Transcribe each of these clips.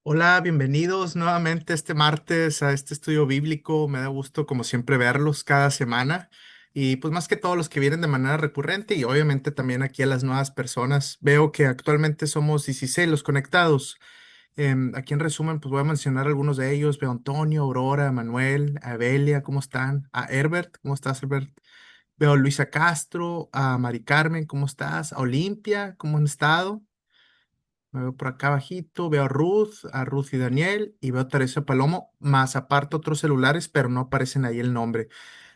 Hola, bienvenidos nuevamente este martes a este estudio bíblico. Me da gusto, como siempre, verlos cada semana. Y pues más que todos los que vienen de manera recurrente y obviamente también aquí a las nuevas personas. Veo que actualmente somos 16 los conectados. Aquí en resumen, pues voy a mencionar algunos de ellos. Veo a Antonio, Aurora, Manuel, a Evelia, ¿cómo están? A Herbert, ¿cómo estás, Herbert? Veo a Luisa Castro, a Mari Carmen, ¿cómo estás? A Olimpia, ¿cómo han estado? Me veo por acá abajito, veo a Ruth y Daniel, y veo a Teresa Palomo, más aparte otros celulares, pero no aparecen ahí el nombre.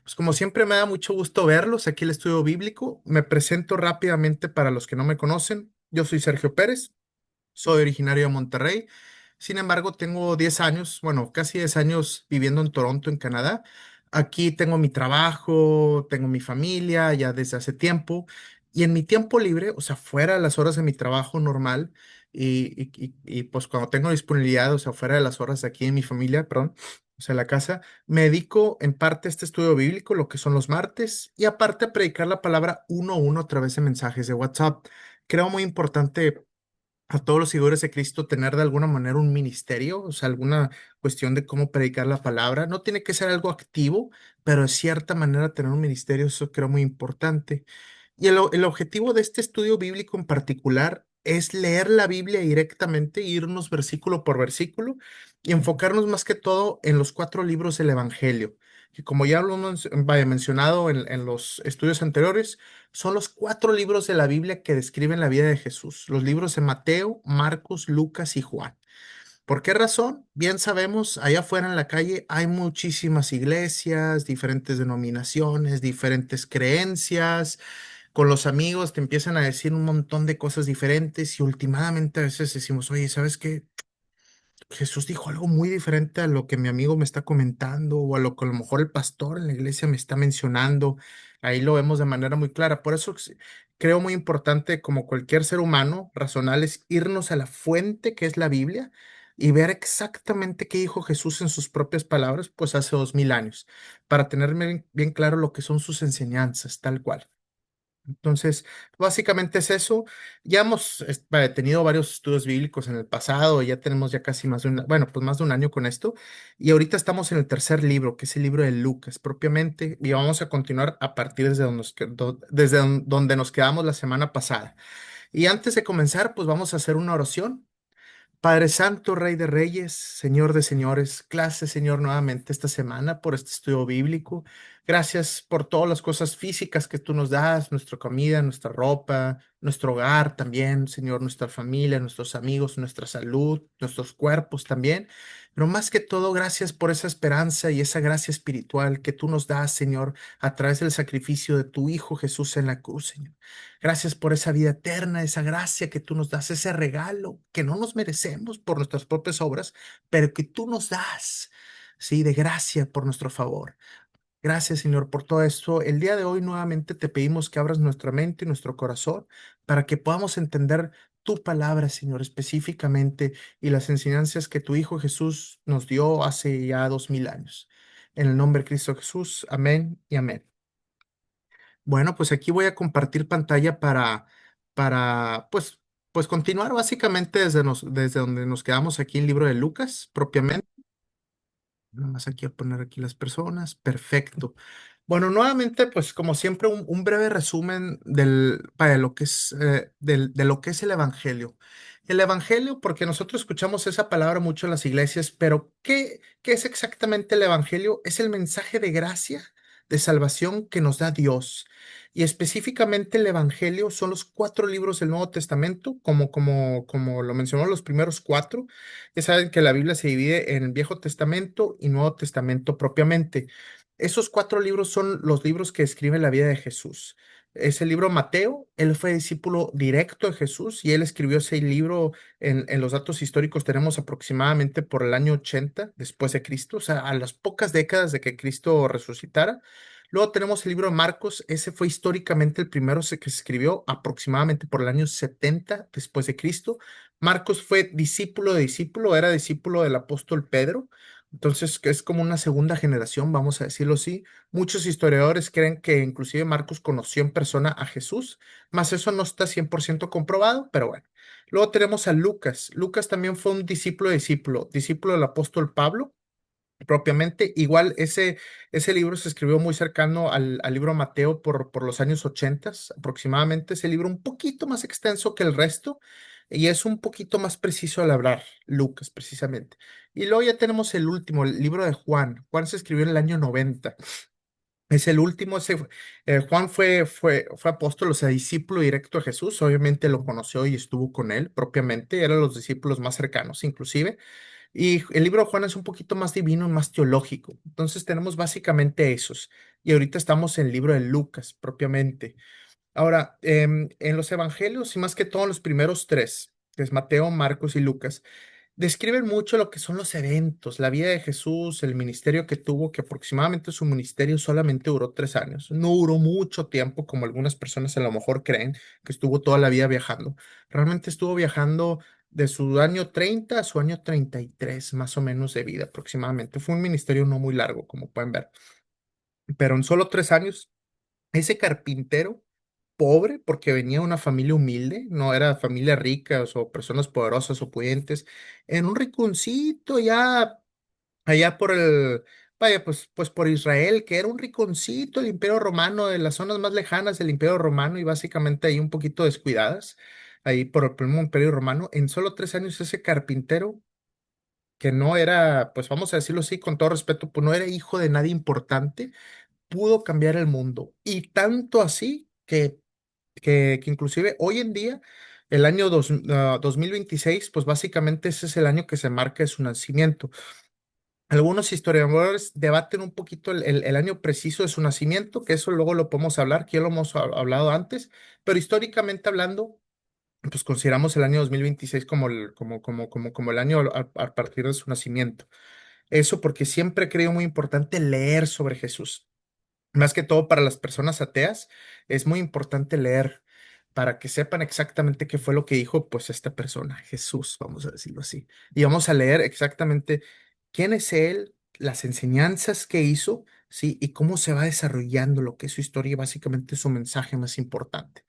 Pues como siempre me da mucho gusto verlos aquí en el estudio bíblico. Me presento rápidamente para los que no me conocen. Yo soy Sergio Pérez, soy originario de Monterrey. Sin embargo, tengo 10 años, bueno, casi 10 años viviendo en Toronto, en Canadá. Aquí tengo mi trabajo, tengo mi familia ya desde hace tiempo. Y en mi tiempo libre, o sea, fuera de las horas de mi trabajo normal pues cuando tengo disponibilidad, o sea, fuera de las horas de aquí en mi familia, perdón, o sea, en la casa, me dedico en parte a este estudio bíblico, lo que son los martes, y aparte a predicar la palabra uno a uno a través de mensajes de WhatsApp. Creo muy importante a todos los seguidores de Cristo tener de alguna manera un ministerio, o sea, alguna cuestión de cómo predicar la palabra. No tiene que ser algo activo, pero de cierta manera tener un ministerio, eso creo muy importante. Y el objetivo de este estudio bíblico en particular es leer la Biblia directamente, irnos versículo por versículo y enfocarnos más que todo en los cuatro libros del Evangelio, que como ya lo hemos mencionado en los estudios anteriores, son los cuatro libros de la Biblia que describen la vida de Jesús, los libros de Mateo, Marcos, Lucas y Juan. ¿Por qué razón? Bien sabemos, allá afuera en la calle hay muchísimas iglesias, diferentes denominaciones, diferentes creencias. Con los amigos te empiezan a decir un montón de cosas diferentes y últimamente a veces decimos, oye, ¿sabes qué? Jesús dijo algo muy diferente a lo que mi amigo me está comentando o a lo que a lo mejor el pastor en la iglesia me está mencionando. Ahí lo vemos de manera muy clara. Por eso creo muy importante, como cualquier ser humano racional, es irnos a la fuente que es la Biblia y ver exactamente qué dijo Jesús en sus propias palabras, pues hace 2000 años, para tener bien claro lo que son sus enseñanzas, tal cual. Entonces, básicamente es eso. Ya hemos tenido varios estudios bíblicos en el pasado, ya tenemos ya casi más de bueno, pues más de un año con esto, y ahorita estamos en el tercer libro, que es el libro de Lucas propiamente, y vamos a continuar a partir desde donde nos quedamos la semana pasada. Y antes de comenzar, pues vamos a hacer una oración. Padre Santo, Rey de Reyes, Señor de Señores, clase, Señor, nuevamente esta semana por este estudio bíblico. Gracias por todas las cosas físicas que tú nos das, nuestra comida, nuestra ropa, nuestro hogar también, Señor, nuestra familia, nuestros amigos, nuestra salud, nuestros cuerpos también. Pero más que todo, gracias por esa esperanza y esa gracia espiritual que tú nos das, Señor, a través del sacrificio de tu Hijo Jesús en la cruz, Señor. Gracias por esa vida eterna, esa gracia que tú nos das, ese regalo que no nos merecemos por nuestras propias obras, pero que tú nos das, sí, de gracia por nuestro favor. Gracias, Señor, por todo esto. El día de hoy nuevamente te pedimos que abras nuestra mente y nuestro corazón para que podamos entender tu palabra, Señor, específicamente y las enseñanzas que tu Hijo Jesús nos dio hace ya 2000 años. En el nombre de Cristo Jesús, amén y amén. Bueno, pues aquí voy a compartir pantalla para pues continuar básicamente desde donde nos quedamos aquí en el libro de Lucas, propiamente. Nada más aquí a poner aquí las personas. Perfecto. Bueno, nuevamente, pues como siempre, un breve resumen para lo que es, de lo que es el Evangelio. El Evangelio, porque nosotros escuchamos esa palabra mucho en las iglesias, pero ¿qué es exactamente el Evangelio? Es el mensaje de gracia, de salvación que nos da Dios. Y específicamente el Evangelio son los cuatro libros del Nuevo Testamento, como lo mencionó los primeros cuatro. Ya saben que la Biblia se divide en Viejo Testamento y Nuevo Testamento propiamente. Esos cuatro libros son los libros que describen la vida de Jesús. Es el libro Mateo, él fue discípulo directo de Jesús y él escribió ese libro en los datos históricos tenemos aproximadamente por el año 80 después de Cristo, o sea, a las pocas décadas de que Cristo resucitara. Luego tenemos el libro de Marcos, ese fue históricamente el primero que se escribió aproximadamente por el año 70 después de Cristo. Marcos fue discípulo de discípulo, era discípulo del apóstol Pedro. Entonces, que es como una segunda generación, vamos a decirlo así. Muchos historiadores creen que inclusive Marcos conoció en persona a Jesús, más eso no está 100% comprobado, pero bueno. Luego tenemos a Lucas. Lucas también fue un discípulo, discípulo del apóstol Pablo propiamente. Igual ese libro se escribió muy cercano al libro Mateo por los años 80 aproximadamente. Ese libro un poquito más extenso que el resto y es un poquito más preciso al hablar, Lucas precisamente. Y luego ya tenemos el último, el libro de Juan. Juan se escribió en el año 90. Es el último, Juan fue apóstol, o sea, discípulo directo a Jesús. Obviamente lo conoció y estuvo con él propiamente, eran los discípulos más cercanos inclusive. Y el libro de Juan es un poquito más divino, más teológico. Entonces tenemos básicamente esos. Y ahorita estamos en el libro de Lucas, propiamente. Ahora, en los evangelios, y más que todo en los primeros tres, que es Mateo, Marcos y Lucas, describen mucho lo que son los eventos, la vida de Jesús, el ministerio que tuvo, que aproximadamente su ministerio solamente duró 3 años. No duró mucho tiempo, como algunas personas a lo mejor creen, que estuvo toda la vida viajando. Realmente estuvo viajando de su año 30 a su año 33 más o menos de vida aproximadamente. Fue un ministerio no muy largo, como pueden ver. Pero en solo 3 años, ese carpintero pobre, porque venía de una familia humilde, no era familia ricas o personas poderosas o pudientes, en un rinconcito ya allá vaya, pues por Israel, que era un rinconcito el Imperio Romano, de las zonas más lejanas del Imperio Romano y básicamente ahí un poquito descuidadas, ahí por el mismo Imperio Romano. En solo 3 años ese carpintero, que no era, pues vamos a decirlo así, con todo respeto, pues no era hijo de nadie importante, pudo cambiar el mundo. Y tanto así que inclusive hoy en día, el año 2026, pues básicamente ese es el año que se marca de su nacimiento. Algunos historiadores debaten un poquito el año preciso de su nacimiento, que eso luego lo podemos hablar, que ya lo hemos hablado antes, pero históricamente hablando, pues consideramos el año 2026 como el año a partir de su nacimiento. Eso porque siempre creo muy importante leer sobre Jesús. Más que todo para las personas ateas, es muy importante leer para que sepan exactamente qué fue lo que dijo pues esta persona, Jesús, vamos a decirlo así. Y vamos a leer exactamente quién es él, las enseñanzas que hizo, ¿sí? Y cómo se va desarrollando lo que es su historia y básicamente su mensaje más importante.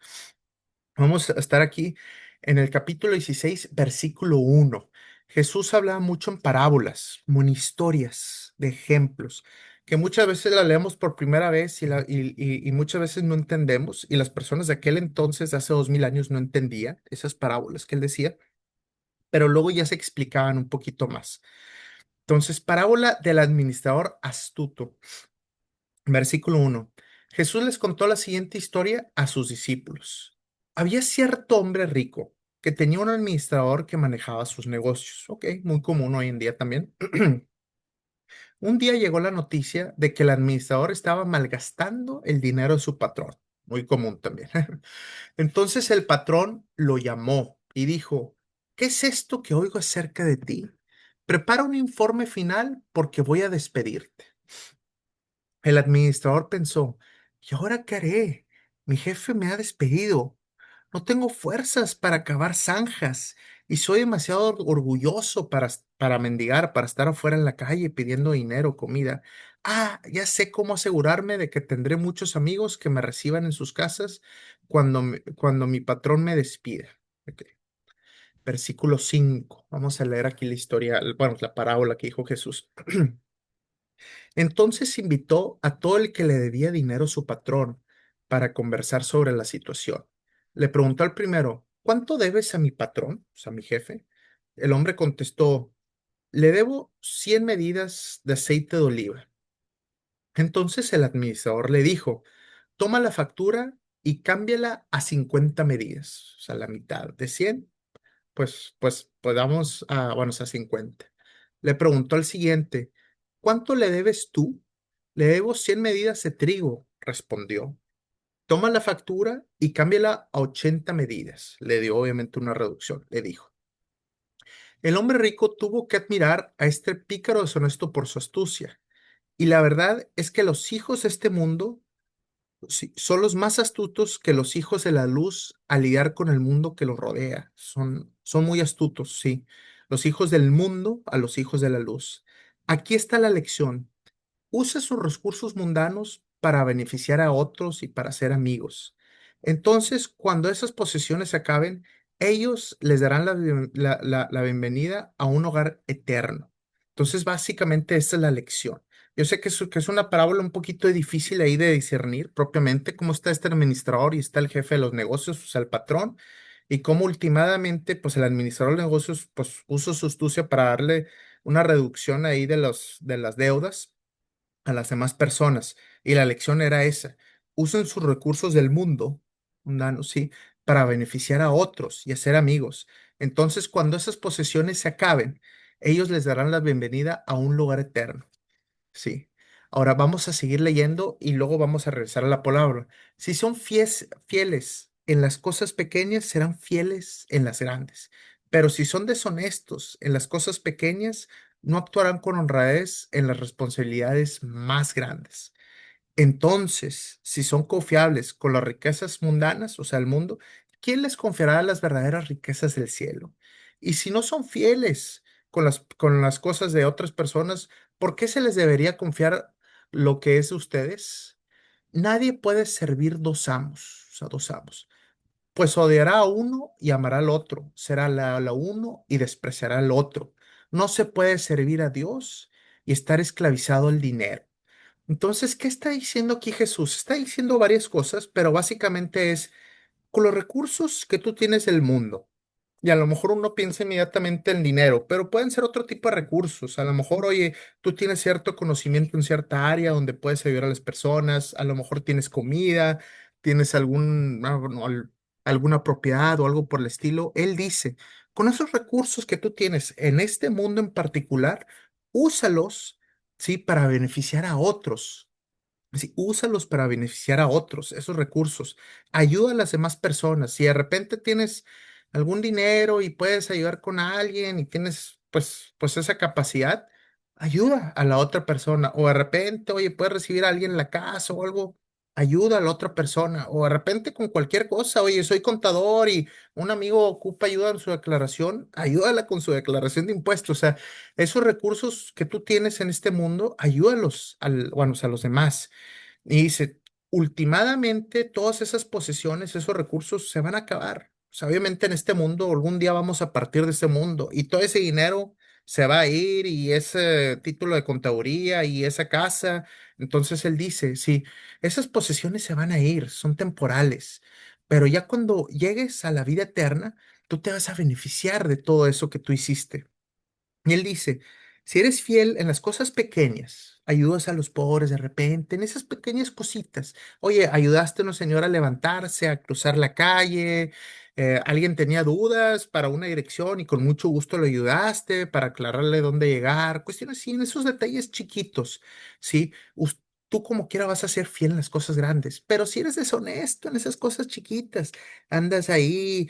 Vamos a estar aquí en el capítulo 16 versículo 1. Jesús hablaba mucho en parábolas, como en historias de ejemplos, que muchas veces la leemos por primera vez y muchas veces no entendemos, y las personas de aquel entonces, de hace 2000 años, no entendían esas parábolas que él decía, pero luego ya se explicaban un poquito más. Entonces, parábola del administrador astuto. Versículo 1. Jesús les contó la siguiente historia a sus discípulos. Había cierto hombre rico que tenía un administrador que manejaba sus negocios. Ok, muy común hoy en día también. Un día llegó la noticia de que el administrador estaba malgastando el dinero de su patrón. Muy común también. Entonces el patrón lo llamó y dijo, ¿qué es esto que oigo acerca de ti? Prepara un informe final porque voy a despedirte. El administrador pensó, ¿y ahora qué haré? Mi jefe me ha despedido. No tengo fuerzas para cavar zanjas y soy demasiado orgulloso para mendigar, para estar afuera en la calle pidiendo dinero, comida. Ah, ya sé cómo asegurarme de que tendré muchos amigos que me reciban en sus casas cuando mi patrón me despida. Ok. Versículo 5. Vamos a leer aquí la historia, bueno, la parábola que dijo Jesús. Entonces invitó a todo el que le debía dinero a su patrón para conversar sobre la situación. Le preguntó al primero, ¿cuánto debes a mi patrón, o sea, a mi jefe? El hombre contestó, le debo 100 medidas de aceite de oliva. Entonces el administrador le dijo, toma la factura y cámbiala a 50 medidas, o sea, la mitad de 100 pues damos a, bueno, a 50. Le preguntó al siguiente, ¿cuánto le debes tú? Le debo 100 medidas de trigo, respondió. Toma la factura y cámbiala a 80 medidas. Le dio obviamente una reducción, le dijo. El hombre rico tuvo que admirar a este pícaro deshonesto por su astucia. Y la verdad es que los hijos de este mundo sí, son los más astutos que los hijos de la luz al lidiar con el mundo que los rodea. Son muy astutos, sí. Los hijos del mundo a los hijos de la luz. Aquí está la lección. Usa sus recursos mundanos para beneficiar a otros y para ser amigos. Entonces, cuando esas posesiones se acaben, ellos les darán la bienvenida a un hogar eterno. Entonces, básicamente, esta es la lección. Yo sé que es una parábola un poquito difícil ahí de discernir propiamente cómo está este administrador y está el jefe de los negocios, o sea, el patrón, y cómo últimamente, pues el administrador de negocios, pues usa su astucia para darle una reducción ahí de las deudas a las demás personas. Y la lección era esa. Usen sus recursos del mundo, mundanos, sí, para beneficiar a otros y hacer amigos. Entonces, cuando esas posesiones se acaben, ellos les darán la bienvenida a un lugar eterno. Sí. Ahora vamos a seguir leyendo y luego vamos a regresar a la palabra. Si son fieles en las cosas pequeñas, serán fieles en las grandes. Pero si son deshonestos en las cosas pequeñas, no actuarán con honradez en las responsabilidades más grandes. Entonces, si son confiables con las riquezas mundanas, o sea, el mundo, ¿quién les confiará las verdaderas riquezas del cielo? Y si no son fieles con las cosas de otras personas, ¿por qué se les debería confiar lo que es de ustedes? Nadie puede servir dos amos, o sea, dos amos, pues odiará a uno y amará al otro, será leal a uno y despreciará al otro. No se puede servir a Dios y estar esclavizado al dinero. Entonces, ¿qué está diciendo aquí Jesús? Está diciendo varias cosas, pero básicamente es con los recursos que tú tienes del mundo. Y a lo mejor uno piensa inmediatamente en dinero, pero pueden ser otro tipo de recursos. A lo mejor, oye, tú tienes cierto conocimiento en cierta área donde puedes ayudar a las personas. A lo mejor tienes comida, tienes bueno, alguna propiedad o algo por el estilo. Él dice, con esos recursos que tú tienes en este mundo en particular, úsalos, sí, para beneficiar a otros. Sí, úsalos para beneficiar a otros, esos recursos. Ayuda a las demás personas. Si de repente tienes algún dinero y puedes ayudar con alguien y tienes pues esa capacidad, ayuda a la otra persona. O de repente, oye, puedes recibir a alguien en la casa o algo, ayuda a la otra persona. O de repente con cualquier cosa, oye, soy contador y un amigo ocupa ayuda en su declaración, ayúdala con su declaración de impuestos. O sea, esos recursos que tú tienes en este mundo, ayúdalos bueno, o sea, a los demás. Y dice, ultimadamente todas esas posesiones, esos recursos se van a acabar. O sea, obviamente en este mundo, algún día vamos a partir de este mundo y todo ese dinero se va a ir y ese título de contaduría y esa casa. Entonces él dice, sí, esas posesiones se van a ir, son temporales, pero ya cuando llegues a la vida eterna, tú te vas a beneficiar de todo eso que tú hiciste. Y él dice, si eres fiel en las cosas pequeñas, ayudas a los pobres de repente, en esas pequeñas cositas. Oye, ayudaste a una señora a levantarse, a cruzar la calle, alguien tenía dudas para una dirección y con mucho gusto le ayudaste para aclararle dónde llegar, cuestiones así, en esos detalles chiquitos, ¿sí? Tú como quiera vas a ser fiel en las cosas grandes, pero si eres deshonesto en esas cosas chiquitas, andas ahí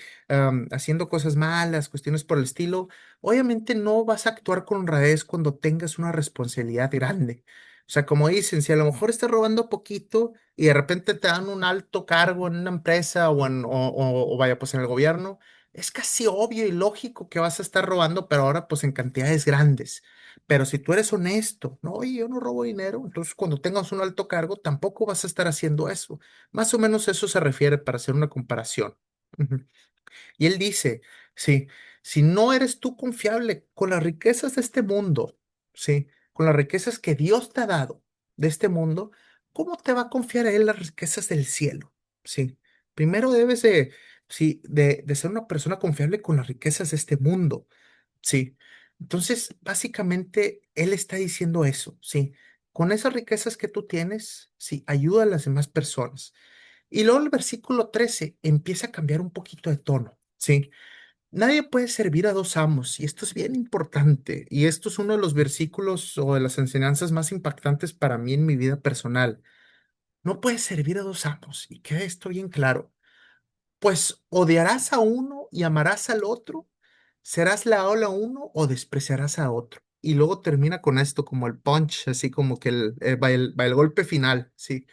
haciendo cosas malas, cuestiones por el estilo. Obviamente no vas a actuar con honradez cuando tengas una responsabilidad grande. O sea, como dicen, si a lo mejor estás robando poquito y de repente te dan un alto cargo en una empresa o vaya, pues en el gobierno, es casi obvio y lógico que vas a estar robando, pero ahora pues en cantidades grandes. Pero si tú eres honesto, no, oye, yo no robo dinero, entonces cuando tengas un alto cargo tampoco vas a estar haciendo eso. Más o menos eso se refiere para hacer una comparación. Ujú. Y él dice, sí, si no eres tú confiable con las riquezas de este mundo, sí, con las riquezas que Dios te ha dado de este mundo, ¿cómo te va a confiar a él las riquezas del cielo? Sí, primero debes de ser una persona confiable con las riquezas de este mundo, sí. Entonces, básicamente, él está diciendo eso, sí. Con esas riquezas que tú tienes, sí, ayuda a las demás personas. Y luego el versículo 13 empieza a cambiar un poquito de tono, ¿sí? Nadie puede servir a dos amos, y esto es bien importante, y esto es uno de los versículos o de las enseñanzas más impactantes para mí en mi vida personal. No puedes servir a dos amos, y queda esto bien claro. Pues odiarás a uno y amarás al otro, serás leal a uno o despreciarás a otro. Y luego termina con esto como el punch, así como que va el golpe final, ¿sí?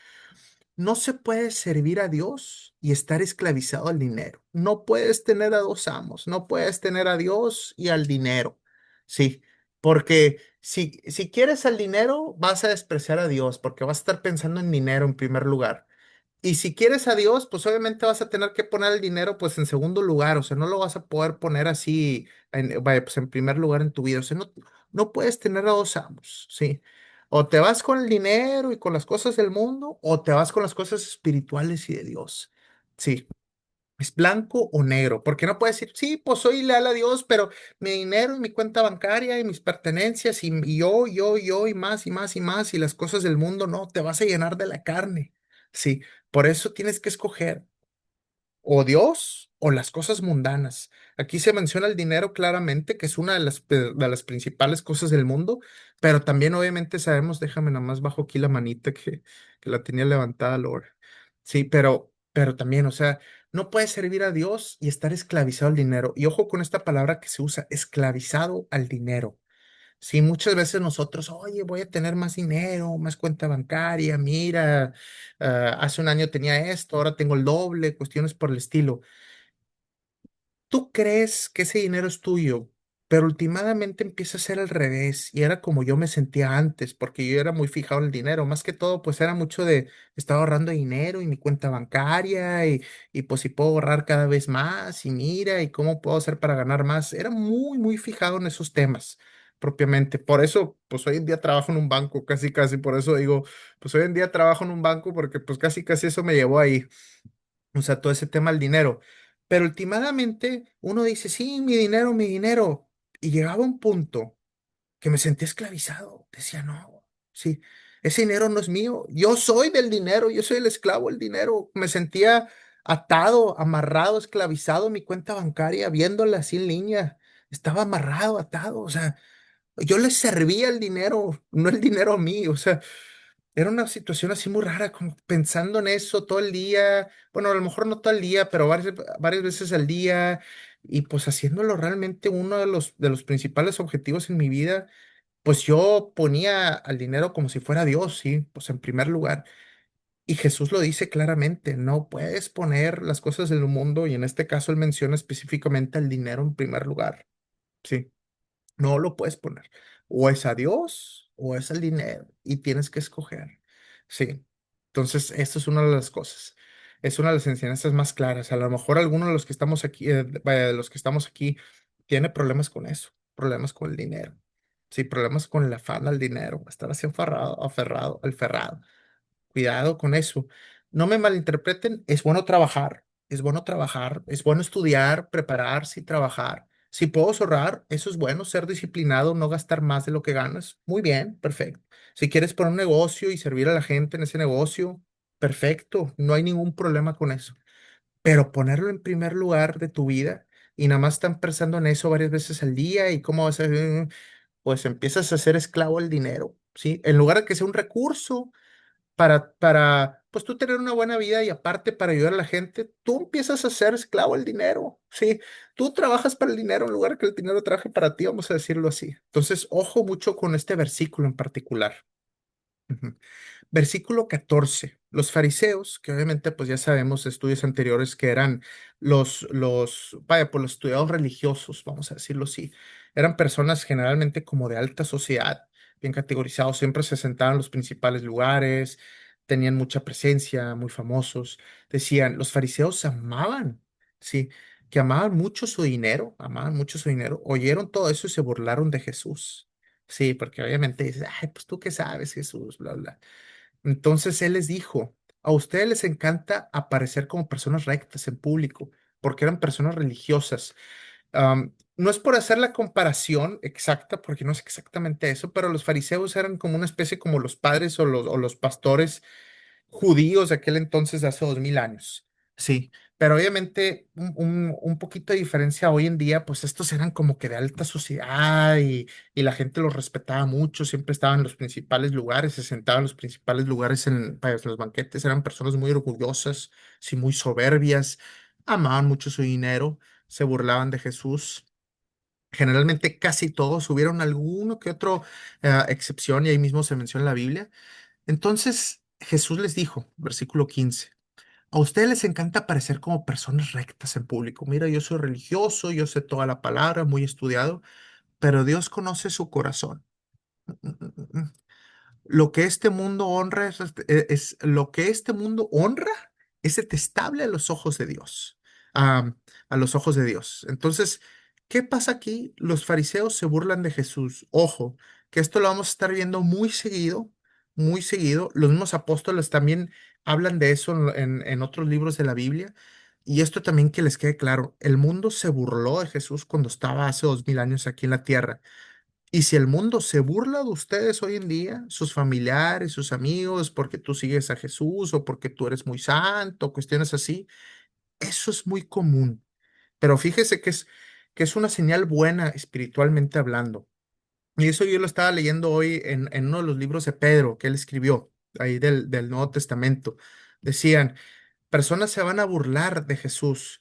No se puede servir a Dios y estar esclavizado al dinero. No puedes tener a dos amos, no puedes tener a Dios y al dinero. Sí, porque si quieres al dinero, vas a despreciar a Dios, porque vas a estar pensando en dinero en primer lugar. Y si quieres a Dios, pues obviamente vas a tener que poner el dinero pues en segundo lugar, o sea, no lo vas a poder poner así, vaya, pues en primer lugar en tu vida, o sea, no, no puedes tener a dos amos, ¿sí? O te vas con el dinero y con las cosas del mundo, o te vas con las cosas espirituales y de Dios, ¿sí? ¿Es blanco o negro? Porque no puedes decir, sí, pues soy leal a Dios, pero mi dinero y mi cuenta bancaria y mis pertenencias y yo y más y más y más y las cosas del mundo, no, te vas a llenar de la carne. Sí, por eso tienes que escoger o Dios o las cosas mundanas. Aquí se menciona el dinero claramente, que es una de las principales cosas del mundo, pero también obviamente sabemos, déjame nada más bajo aquí la manita que la tenía levantada, Lord. Sí, pero también, o sea, no puedes servir a Dios y estar esclavizado al dinero. Y ojo con esta palabra que se usa, esclavizado al dinero. Sí, muchas veces nosotros, oye, voy a tener más dinero, más cuenta bancaria, mira, hace un año tenía esto, ahora tengo el doble, cuestiones por el estilo. Tú crees que ese dinero es tuyo, pero últimamente empieza a ser al revés y era como yo me sentía antes, porque yo era muy fijado en el dinero, más que todo, pues era mucho de, estaba ahorrando dinero y mi cuenta bancaria y pues si puedo ahorrar cada vez más y mira y cómo puedo hacer para ganar más, era muy, muy fijado en esos temas propiamente. Por eso, pues hoy en día trabajo en un banco, casi, casi, por eso digo, pues hoy en día trabajo en un banco porque pues casi, casi eso me llevó ahí, o sea, todo ese tema del dinero. Pero últimamente uno dice, sí, mi dinero. Y llegaba un punto que me sentía esclavizado. Decía, no, sí, ese dinero no es mío. Yo soy del dinero, yo soy el esclavo del dinero. Me sentía atado, amarrado, esclavizado en mi cuenta bancaria, viéndola así en línea. Estaba amarrado, atado. O sea, yo le servía el dinero, no el dinero a mí. O sea, era una situación así muy rara, como pensando en eso todo el día, bueno, a lo mejor no todo el día, pero varias veces al día, y pues haciéndolo realmente uno de los principales objetivos en mi vida, pues yo ponía al dinero como si fuera Dios, sí, pues en primer lugar. Y Jesús lo dice claramente, no puedes poner las cosas del mundo, y en este caso él menciona específicamente el dinero en primer lugar, sí. No lo puedes poner. O es a Dios o es el dinero y tienes que escoger. Sí. Entonces, esto es una de las cosas. Es una de las enseñanzas más claras. A lo mejor alguno de los que estamos aquí, vaya, de los que estamos aquí, tiene problemas con eso, problemas con el dinero. Sí, problemas con el afán al dinero, estar así aferrado, al ferrado. Cuidado con eso. No me malinterpreten, es bueno trabajar, es bueno estudiar, prepararse y trabajar. Si puedo ahorrar, eso es bueno, ser disciplinado, no gastar más de lo que ganas. Muy bien, perfecto. Si quieres poner un negocio y servir a la gente en ese negocio, perfecto, no hay ningún problema con eso. Pero ponerlo en primer lugar de tu vida y nada más están pensando en eso varias veces al día y cómo vas a, pues empiezas a ser esclavo del dinero, ¿sí? En lugar de que sea un recurso pues tú tener una buena vida y aparte para ayudar a la gente, tú empiezas a ser esclavo del dinero, ¿sí? Tú trabajas para el dinero en lugar de que el dinero trabaje para ti, vamos a decirlo así. Entonces, ojo mucho con este versículo en particular. Ujú. Versículo 14. Los fariseos, que obviamente pues ya sabemos de estudios anteriores que eran vaya, pues los estudiados religiosos, vamos a decirlo así, eran personas generalmente como de alta sociedad, bien categorizados, siempre se sentaban en los principales lugares, tenían mucha presencia, muy famosos. Decían, los fariseos amaban, sí, que amaban mucho su dinero, oyeron todo eso y se burlaron de Jesús. Sí, porque obviamente dices, ay, pues tú qué sabes, Jesús, bla, bla. Entonces él les dijo, a ustedes les encanta aparecer como personas rectas en público, porque eran personas religiosas. No es por hacer la comparación exacta, porque no es exactamente eso, pero los fariseos eran como una especie como los padres o los pastores judíos de aquel entonces de hace 2000 años. Sí, pero obviamente un poquito de diferencia hoy en día, pues estos eran como que de alta sociedad y la gente los respetaba mucho, siempre estaban en los principales lugares, se sentaban en los principales lugares en los banquetes, eran personas muy orgullosas, sí, muy soberbias, amaban mucho su dinero, se burlaban de Jesús. Generalmente casi todos, hubieron alguno que otro excepción y ahí mismo se menciona en la Biblia. Entonces Jesús les dijo, versículo 15, a ustedes les encanta parecer como personas rectas en público. Mira, yo soy religioso, yo sé toda la palabra, muy estudiado, pero Dios conoce su corazón. Mm, mm, mm, mm. Lo que este mundo honra lo que este mundo honra es detestable a los ojos de Dios, a, a los ojos de Dios. Entonces, ¿qué pasa aquí? Los fariseos se burlan de Jesús. Ojo, que esto lo vamos a estar viendo muy seguido, muy seguido. Los mismos apóstoles también hablan de eso en otros libros de la Biblia. Y esto también que les quede claro, el mundo se burló de Jesús cuando estaba hace 2000 años aquí en la tierra. Y si el mundo se burla de ustedes hoy en día, sus familiares, sus amigos, porque tú sigues a Jesús o porque tú eres muy santo, cuestiones así, eso es muy común. Pero fíjese que es una señal buena espiritualmente hablando. Y eso yo lo estaba leyendo hoy en uno de los libros de Pedro que él escribió, ahí del Nuevo Testamento. Decían, personas se van a burlar de Jesús,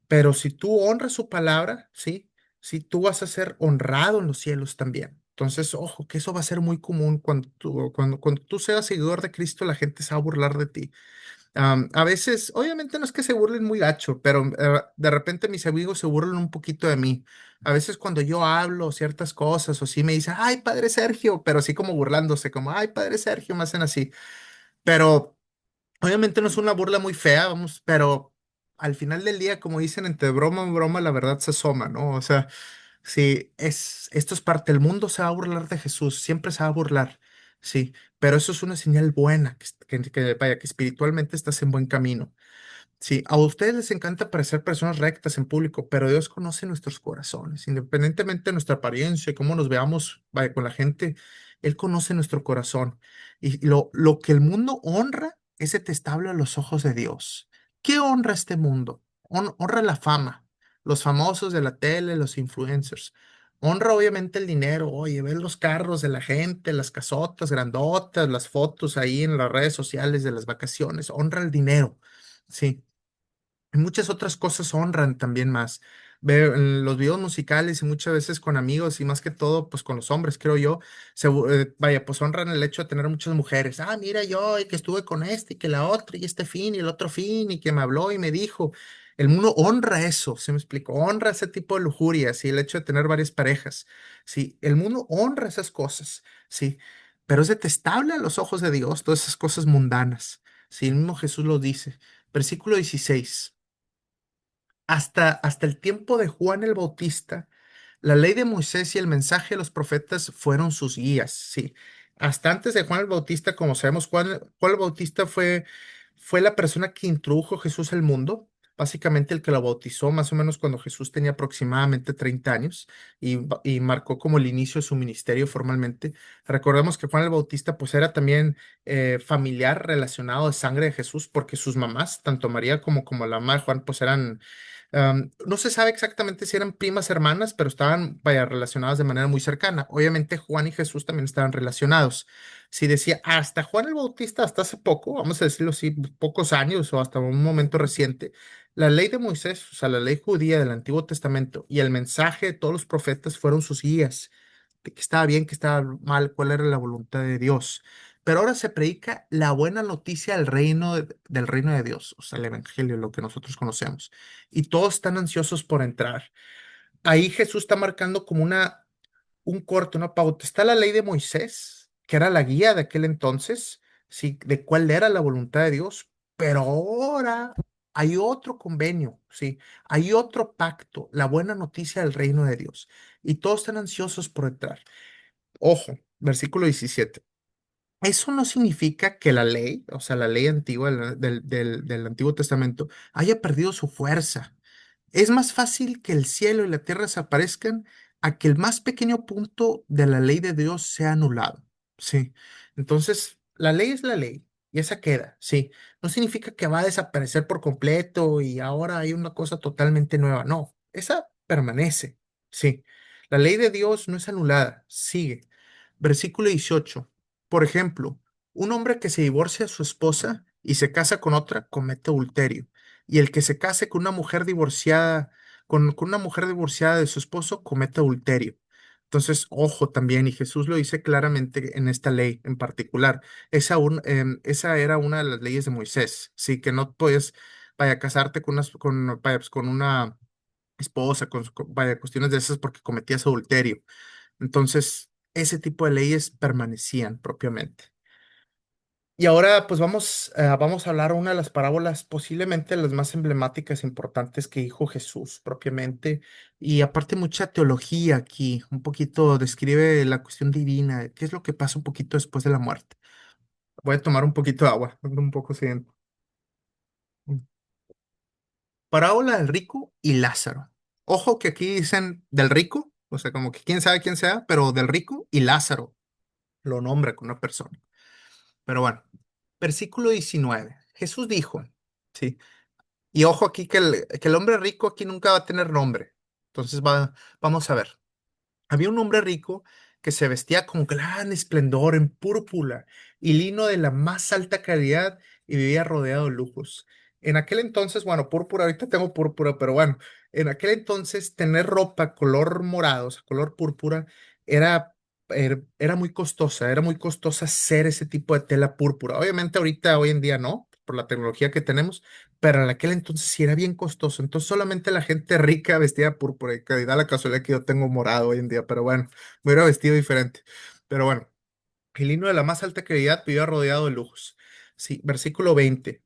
pero si tú honras su palabra, ¿sí? Sí, tú vas a ser honrado en los cielos también. Entonces, ojo, que eso va a ser muy común cuando tú seas seguidor de Cristo, la gente se va a burlar de ti. A veces, obviamente no es que se burlen muy gacho, pero de repente mis amigos se burlan un poquito de mí. A veces cuando yo hablo ciertas cosas o sí me dicen, ay, padre Sergio, pero así como burlándose, como, ay, padre Sergio, me hacen así. Pero obviamente no es una burla muy fea, vamos, pero al final del día, como dicen, entre broma y broma, la verdad se asoma, ¿no? O sea, sí, esto es parte, el mundo se va a burlar de Jesús, siempre se va a burlar, sí, pero eso es una señal buena, vaya, que espiritualmente estás en buen camino. Sí, a ustedes les encanta parecer personas rectas en público, pero Dios conoce nuestros corazones, independientemente de nuestra apariencia y cómo nos veamos, vaya, con la gente, Él conoce nuestro corazón. Y lo que el mundo honra es detestable a los ojos de Dios. ¿Qué honra este mundo? Honra la fama, los famosos de la tele, los influencers. Honra obviamente el dinero, oye, ver los carros de la gente, las casotas grandotas, las fotos ahí en las redes sociales de las vacaciones. Honra el dinero, sí. Y muchas otras cosas honran también más. Veo en los videos musicales y muchas veces con amigos y más que todo, pues con los hombres, creo yo, vaya, pues honran el hecho de tener muchas mujeres. Ah, mira yo, y que estuve con este y que la otra y este fin y el otro fin y que me habló y me dijo. El mundo honra eso, ¿se me explico? Honra ese tipo de lujurias y el hecho de tener varias parejas. Sí, el mundo honra esas cosas, sí, pero es detestable a los ojos de Dios todas esas cosas mundanas. Sí, el mismo Jesús lo dice. Versículo 16. Hasta el tiempo de Juan el Bautista, la ley de Moisés y el mensaje de los profetas fueron sus guías, sí. Hasta antes de Juan el Bautista, como sabemos, Juan el Bautista fue la persona que introdujo a Jesús al mundo, básicamente el que lo bautizó más o menos cuando Jesús tenía aproximadamente 30 años y marcó como el inicio de su ministerio formalmente. Recordemos que Juan el Bautista pues era también familiar relacionado de sangre de Jesús porque sus mamás, tanto María como la mamá de Juan, pues eran no se sabe exactamente si eran primas hermanas, pero estaban, vaya, relacionadas de manera muy cercana. Obviamente Juan y Jesús también estaban relacionados. Si decía hasta Juan el Bautista, hasta hace poco, vamos a decirlo así, pocos años o hasta un momento reciente, la ley de Moisés, o sea, la ley judía del Antiguo Testamento y el mensaje de todos los profetas fueron sus guías, de qué estaba bien, qué estaba mal, cuál era la voluntad de Dios. Pero ahora se predica la buena noticia del reino de Dios, o sea, el evangelio, lo que nosotros conocemos y todos están ansiosos por entrar. Ahí Jesús está marcando como un corte, una pauta. Está la ley de Moisés, que era la guía de aquel entonces, sí, de cuál era la voluntad de Dios, pero ahora hay otro convenio, sí, hay otro pacto, la buena noticia del reino de Dios, y todos están ansiosos por entrar. Ojo, versículo 17. Eso no significa que la ley, o sea, la ley antigua del Antiguo Testamento, haya perdido su fuerza. Es más fácil que el cielo y la tierra desaparezcan a que el más pequeño punto de la ley de Dios sea anulado. Sí. Entonces, la ley es la ley y esa queda. Sí. No significa que va a desaparecer por completo y ahora hay una cosa totalmente nueva. No, esa permanece. Sí. La ley de Dios no es anulada, sigue. Versículo 18. Por ejemplo, un hombre que se divorcia de su esposa y se casa con otra comete adulterio y el que se case con una mujer divorciada, con una mujer divorciada de su esposo, comete adulterio. Entonces, ojo también, y Jesús lo dice claramente en esta ley en particular. Esa era una de las leyes de Moisés, sí, que no puedes, vaya, casarte vaya, pues, con una esposa, vaya, cuestiones de esas porque cometías adulterio. Entonces, ese tipo de leyes permanecían propiamente. Y ahora pues vamos a hablar una de las parábolas posiblemente las más emblemáticas e importantes que dijo Jesús propiamente. Y aparte mucha teología aquí, un poquito describe la cuestión divina, qué es lo que pasa un poquito después de la muerte. Voy a tomar un poquito de agua, ando un poco sediento. Parábola del rico y Lázaro. Ojo que aquí dicen del rico, o sea, como que quién sabe quién sea, pero del rico y Lázaro lo nombra con una persona. Pero bueno, versículo 19. Jesús dijo, sí, y ojo aquí que el hombre rico aquí nunca va a tener nombre. Entonces vamos a ver. Había un hombre rico que se vestía con gran esplendor en púrpura y lino de la más alta calidad y vivía rodeado de lujos. En aquel entonces, bueno, púrpura, ahorita tengo púrpura, pero bueno, en aquel entonces tener ropa color morado, o sea, color púrpura, era era muy costosa hacer ese tipo de tela púrpura. Obviamente ahorita, hoy en día no, por la tecnología que tenemos, pero en aquel entonces sí era bien costoso. Entonces solamente la gente rica vestía de púrpura y que da la casualidad que yo tengo morado hoy en día, pero bueno, me hubiera vestido diferente. Pero bueno, el himno de la más alta calidad vivía rodeado de lujos. Sí, versículo 20.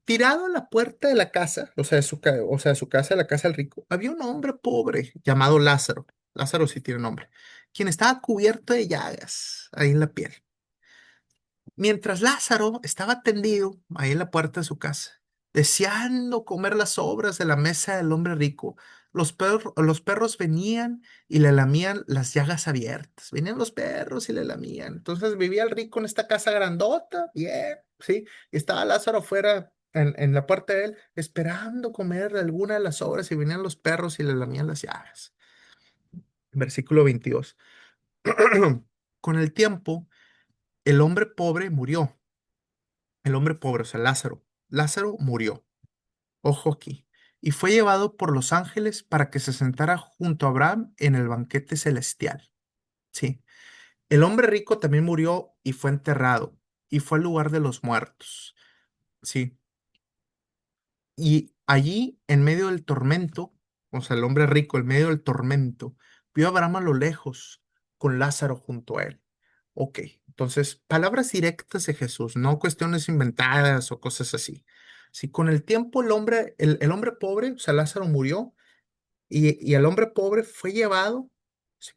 Tirado a la puerta de la casa, o sea, o sea, de su casa, la casa del rico, había un hombre pobre llamado Lázaro. Lázaro sí tiene nombre, quien estaba cubierto de llagas ahí en la piel. Mientras Lázaro estaba tendido ahí en la puerta de su casa, deseando comer las sobras de la mesa del hombre rico, los perros venían y le lamían las llagas abiertas. Venían los perros y le lamían. Entonces vivía el rico en esta casa grandota, bien, sí, y estaba Lázaro afuera en la puerta de él, esperando comer alguna de las sobras y venían los perros y le lamían las llagas. Versículo 22. Con el tiempo, el hombre pobre murió. El hombre pobre, o sea, Lázaro. Lázaro murió, ojo aquí, y fue llevado por los ángeles para que se sentara junto a Abraham en el banquete celestial. Sí, el hombre rico también murió y fue enterrado, y fue al lugar de los muertos. Sí, y allí, en medio del tormento, o sea, el hombre rico, en medio del tormento, vio a Abraham a lo lejos, con Lázaro junto a él. Ok, entonces, palabras directas de Jesús, no cuestiones inventadas o cosas así. Si con el tiempo el hombre pobre, o sea, Lázaro murió, y el hombre pobre fue llevado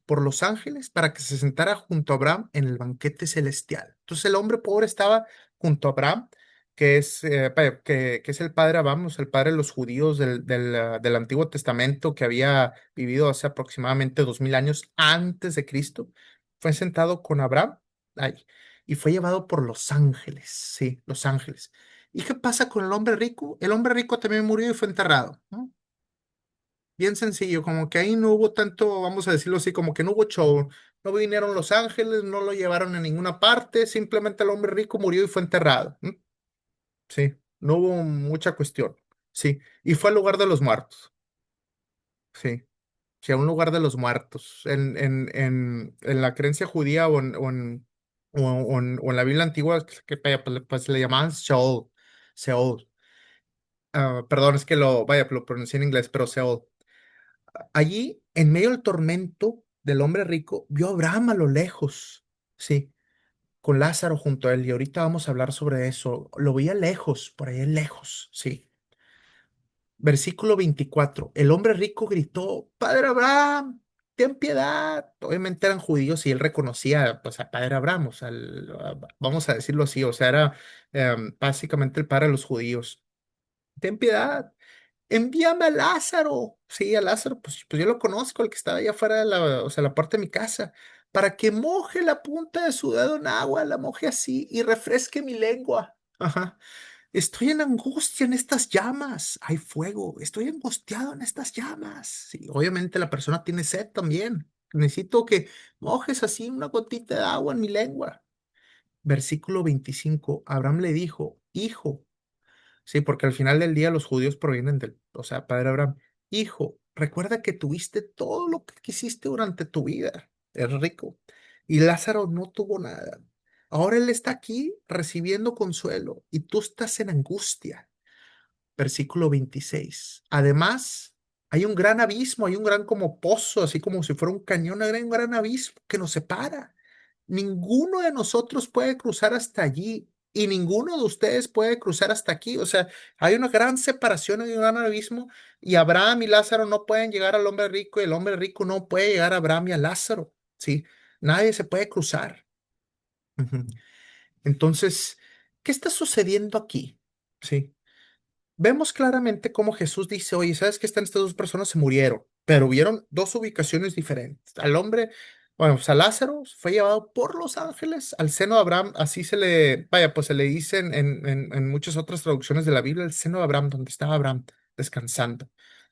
por los ángeles para que se sentara junto a Abraham en el banquete celestial. Entonces el hombre pobre estaba junto a Abraham, que es el padre de Abraham, o sea, el padre de los judíos del Antiguo Testamento que había vivido hace aproximadamente 2000 años antes de Cristo. Fue sentado con Abraham ahí y fue llevado por los ángeles, sí, los ángeles. ¿Y qué pasa con el hombre rico? El hombre rico también murió y fue enterrado, ¿no? Bien sencillo, como que ahí no hubo tanto, vamos a decirlo así, como que no hubo show. No vinieron los ángeles, no lo llevaron a ninguna parte, simplemente el hombre rico murió y fue enterrado. ¿M? Sí, no hubo mucha cuestión. Sí, y fue al lugar de los muertos. Sí, sí, a un lugar de los muertos. En la creencia judía o en la Biblia antigua, pues le llamaban Sheol. Sheol. Perdón, es que lo pronuncié en inglés, pero Sheol. Allí, en medio del tormento del hombre rico, vio a Abraham a lo lejos, sí, con Lázaro junto a él. Y ahorita vamos a hablar sobre eso. Lo veía lejos, por ahí lejos, sí. Versículo 24. El hombre rico gritó, Padre Abraham, ten piedad. Obviamente eran judíos y él reconocía, pues, a Padre Abraham, o sea, vamos a decirlo así, o sea, era básicamente el padre de los judíos. Ten piedad, envíame a Lázaro. Sí, a Lázaro, pues yo lo conozco, el que estaba allá afuera de o sea, la parte de mi casa, para que moje la punta de su dedo en agua, la moje así y refresque mi lengua. Ajá. Estoy en angustia en estas llamas. Hay fuego. Estoy angustiado en estas llamas. Sí, obviamente la persona tiene sed también. Necesito que mojes así una gotita de agua en mi lengua. Versículo 25. Abraham le dijo, hijo. Sí, porque al final del día los judíos provienen o sea, padre Abraham, hijo, recuerda que tuviste todo lo que quisiste durante tu vida, es rico, y Lázaro no tuvo nada. Ahora él está aquí recibiendo consuelo y tú estás en angustia. Versículo 26. Además, hay un gran abismo, hay un gran como pozo, así como si fuera un cañón, hay un gran abismo que nos separa. Ninguno de nosotros puede cruzar hasta allí. y ninguno de ustedes puede cruzar hasta aquí. O sea, hay una gran separación, hay un gran abismo, y Abraham y Lázaro no pueden llegar al hombre rico, y el hombre rico no puede llegar a Abraham y a Lázaro. Sí, nadie se puede cruzar. Ujú. Entonces, ¿qué está sucediendo aquí? Sí. Vemos claramente cómo Jesús dice, oye, ¿sabes qué? Están estas dos personas, se murieron, pero hubieron dos ubicaciones diferentes. Al hombre, bueno, pues a Lázaro fue llevado por los ángeles al seno de Abraham, así se le, vaya, pues se le dice en muchas otras traducciones de la Biblia, el seno de Abraham, donde estaba Abraham descansando,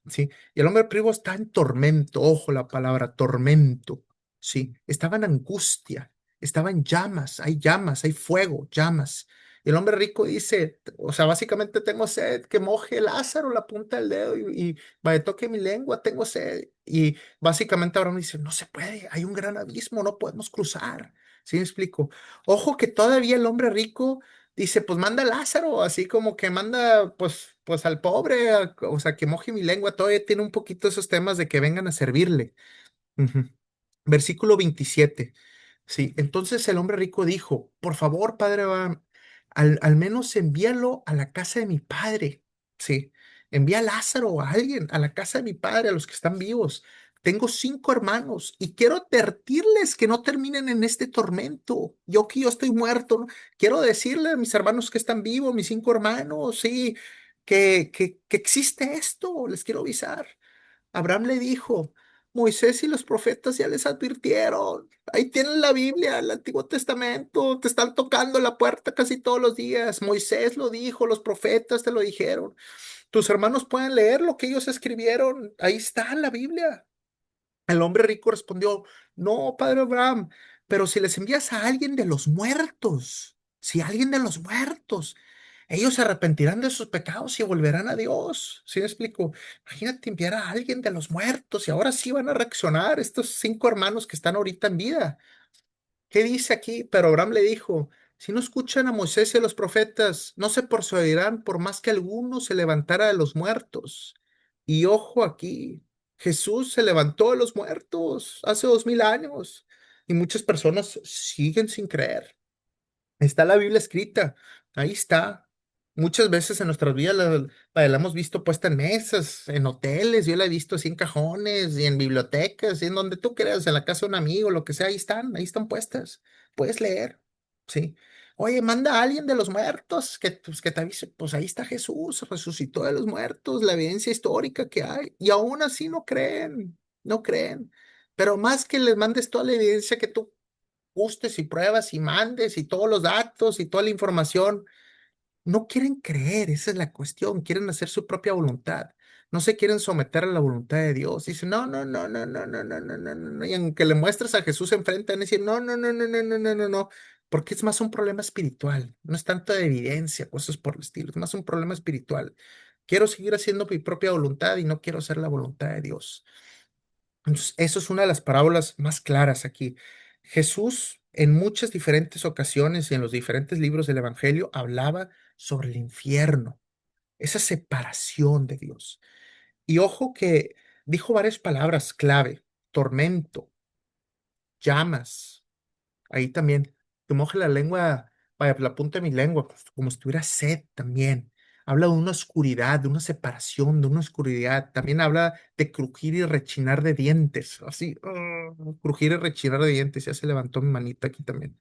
¿sí? Y el hombre primo está en tormento, ojo la palabra, tormento, ¿sí? Estaba en angustia, estaba en llamas, hay fuego, llamas. Y el hombre rico dice, o sea, básicamente tengo sed, que moje Lázaro la punta del dedo y vaya, toque mi lengua, tengo sed. Y básicamente Abraham dice, no se puede, hay un gran abismo, no podemos cruzar. ¿Sí me explico? Ojo que todavía el hombre rico dice, pues manda a Lázaro, así como que manda, pues al pobre, o sea, que moje mi lengua, todavía tiene un poquito esos temas de que vengan a servirle. Ujú. Versículo 27. Sí, entonces el hombre rico dijo, por favor, padre Abraham, al menos envíalo a la casa de mi padre. Sí, envía a Lázaro o a alguien a la casa de mi padre, a los que están vivos. Tengo 5 hermanos y quiero advertirles que no terminen en este tormento. Yo estoy muerto, ¿no? Quiero decirle a mis hermanos que están vivos, mis 5 hermanos, sí, que existe esto, les quiero avisar. Abraham le dijo, Moisés y los profetas ya les advirtieron. Ahí tienen la Biblia, el Antiguo Testamento, te están tocando la puerta casi todos los días. Moisés lo dijo, los profetas te lo dijeron. Tus hermanos pueden leer lo que ellos escribieron. Ahí está en la Biblia. El hombre rico respondió, no, padre Abraham, pero si les envías a alguien de los muertos, si alguien de los muertos, ellos se arrepentirán de sus pecados y volverán a Dios. ¿Sí me explico? Imagínate enviar a alguien de los muertos y ahora sí van a reaccionar estos 5 hermanos que están ahorita en vida. ¿Qué dice aquí? Pero Abraham le dijo, si no escuchan a Moisés y a los profetas, no se persuadirán por más que alguno se levantara de los muertos. Y ojo aquí, Jesús se levantó de los muertos hace 2000 años y muchas personas siguen sin creer. Está la Biblia escrita, ahí está. Muchas veces en nuestras vidas la hemos visto puesta en mesas, en hoteles, yo la he visto así en cajones y en bibliotecas, y en donde tú creas, en la casa de un amigo, lo que sea, ahí están puestas. Puedes leer, ¿sí? Oye, manda a alguien de los muertos que te avise, pues ahí está Jesús, resucitó de los muertos, la evidencia histórica que hay, y aún así no creen, no creen. Pero más que les mandes toda la evidencia que tú gustes y pruebas y mandes y todos los datos y toda la información, no quieren creer, esa es la cuestión, quieren hacer su propia voluntad, no se quieren someter a la voluntad de Dios. Dicen, no, no, no, no, no, no, no, no, no, no, no. Y aunque le muestres a Jesús enfrente, van a decir, no, no, no, no, no, no, no, no, no, porque es más un problema espiritual, no es tanto de evidencia, cosas por el estilo, es más un problema espiritual. Quiero seguir haciendo mi propia voluntad y no quiero hacer la voluntad de Dios. Entonces, eso es una de las parábolas más claras aquí. Jesús, en muchas diferentes ocasiones y en los diferentes libros del Evangelio, hablaba sobre el infierno, esa separación de Dios. Y ojo que dijo varias palabras clave: tormento, llamas. Ahí también, que moje la lengua, vaya, la punta de mi lengua, pues, como si tuviera sed también. Habla de una oscuridad, de una separación, de una oscuridad. También habla de crujir y rechinar de dientes, así, crujir y rechinar de dientes. Ya se levantó mi manita aquí también.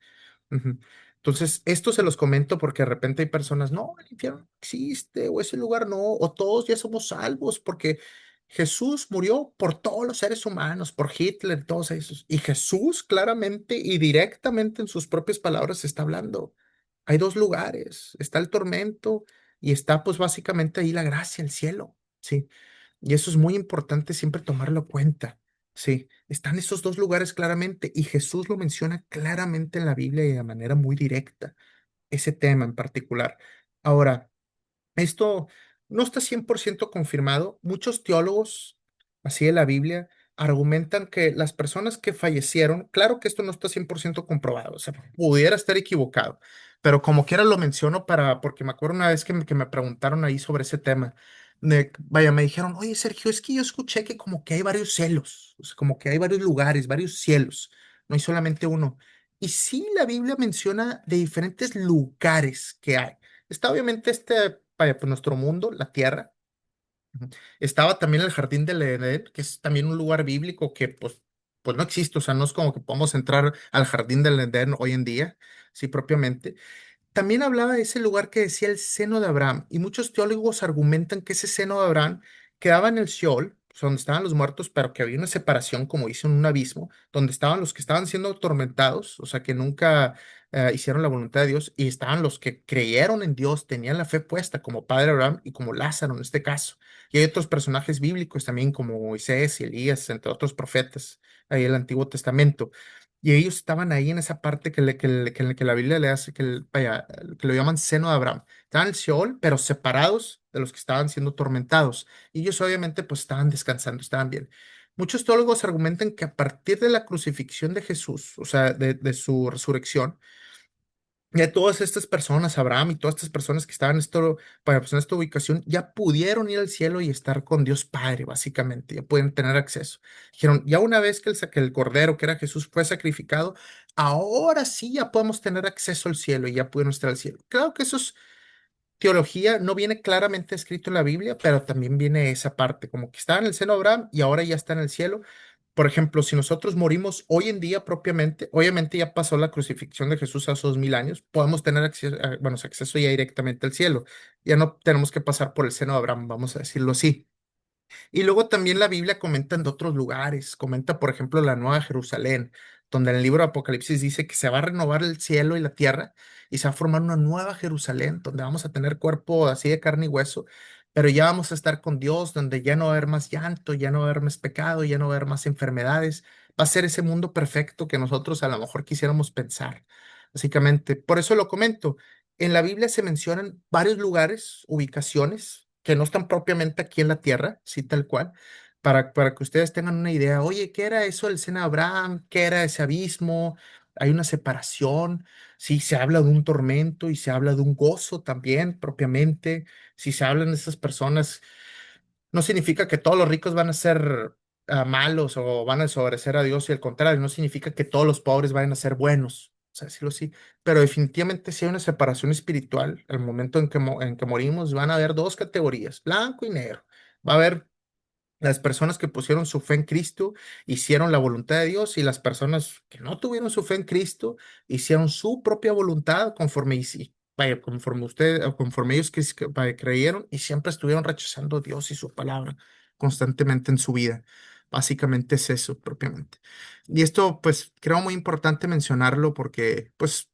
Ujú. Entonces, esto se los comento porque de repente hay personas, no, el infierno no existe, o ese lugar no, o todos ya somos salvos, porque Jesús murió por todos los seres humanos, por Hitler, todos esos. Y Jesús claramente y directamente en sus propias palabras está hablando. Hay dos lugares, está el tormento y está pues básicamente ahí la gracia, el cielo, ¿sí? Y eso es muy importante siempre tomarlo en cuenta. Sí, están esos dos lugares claramente y Jesús lo menciona claramente en la Biblia y de manera muy directa, ese tema en particular. Ahora, esto no está 100% confirmado. Muchos teólogos, así de la Biblia, argumentan que las personas que fallecieron, claro que esto no está 100% comprobado, o sea, pudiera estar equivocado, pero como quiera lo menciono porque me acuerdo una vez que me preguntaron ahí sobre ese tema. Vaya, me dijeron, oye, Sergio, es que yo escuché que como que hay varios cielos, o sea, como que hay varios lugares, varios cielos, no hay solamente uno. Y sí, la Biblia menciona de diferentes lugares que hay. Está obviamente vaya, pues nuestro mundo, la tierra. Ujú. Estaba también el jardín del Edén, que es también un lugar bíblico que pues no existe, o sea, no es como que podamos entrar al jardín del Edén hoy en día, sí, propiamente. También hablaba de ese lugar que decía el seno de Abraham, y muchos teólogos argumentan que ese seno de Abraham quedaba en el Sheol, o sea, donde estaban los muertos, pero que había una separación, como dice, en un abismo, donde estaban los que estaban siendo atormentados, o sea, que nunca hicieron la voluntad de Dios, y estaban los que creyeron en Dios, tenían la fe puesta, como padre Abraham y como Lázaro en este caso. Y hay otros personajes bíblicos también, como Moisés y Elías, entre otros profetas, ahí en el Antiguo Testamento. Y ellos estaban ahí en esa parte que la Biblia le hace, vaya, que lo llaman seno de Abraham. Estaban en el Sheol, pero separados de los que estaban siendo tormentados. Y ellos obviamente pues estaban descansando, estaban bien. Muchos teólogos argumentan que a partir de la crucifixión de Jesús, o sea, de su resurrección, ya todas estas personas, Abraham y todas estas personas que estaban pues, en esta ubicación, ya pudieron ir al cielo y estar con Dios Padre, básicamente, ya pueden tener acceso. Dijeron, ya una vez que el Cordero, que era Jesús, fue sacrificado, ahora sí ya podemos tener acceso al cielo y ya pudieron estar al cielo. Claro que eso es teología, no viene claramente escrito en la Biblia, pero también viene esa parte, como que estaba en el seno de Abraham y ahora ya está en el cielo. Por ejemplo, si nosotros morimos hoy en día propiamente, obviamente ya pasó la crucifixión de Jesús hace 2000 años, podemos tener acceso, bueno, acceso ya directamente al cielo. Ya no tenemos que pasar por el seno de Abraham, vamos a decirlo así. Y luego también la Biblia comenta en otros lugares, comenta por ejemplo la Nueva Jerusalén, donde en el libro de Apocalipsis dice que se va a renovar el cielo y la tierra y se va a formar una nueva Jerusalén, donde vamos a tener cuerpo así de carne y hueso, pero ya vamos a estar con Dios, donde ya no va a haber más llanto, ya no va a haber más pecado, ya no va a haber más enfermedades. Va a ser ese mundo perfecto que nosotros a lo mejor quisiéramos pensar, básicamente. Por eso lo comento. En la Biblia se mencionan varios lugares, ubicaciones que no están propiamente aquí en la tierra, sí, tal cual, para que ustedes tengan una idea. Oye, ¿qué era eso del seno de Abraham? ¿Qué era ese abismo? Hay una separación. Sí, se habla de un tormento y se habla de un gozo también, propiamente. Si se hablan de esas personas, no significa que todos los ricos van a ser malos o van a desobedecer a Dios y al contrario, no significa que todos los pobres vayan a ser buenos, o sea, decirlo así, pero definitivamente sí hay una separación espiritual. Al momento en que morimos van a haber dos categorías, blanco y negro. Va a haber las personas que pusieron su fe en Cristo, hicieron la voluntad de Dios y las personas que no tuvieron su fe en Cristo, hicieron su propia voluntad conforme, vaya, conforme usted, o conforme ellos vaya, creyeron y siempre estuvieron rechazando a Dios y su palabra constantemente en su vida. Básicamente es eso propiamente. Y esto, pues, creo muy importante mencionarlo porque, pues,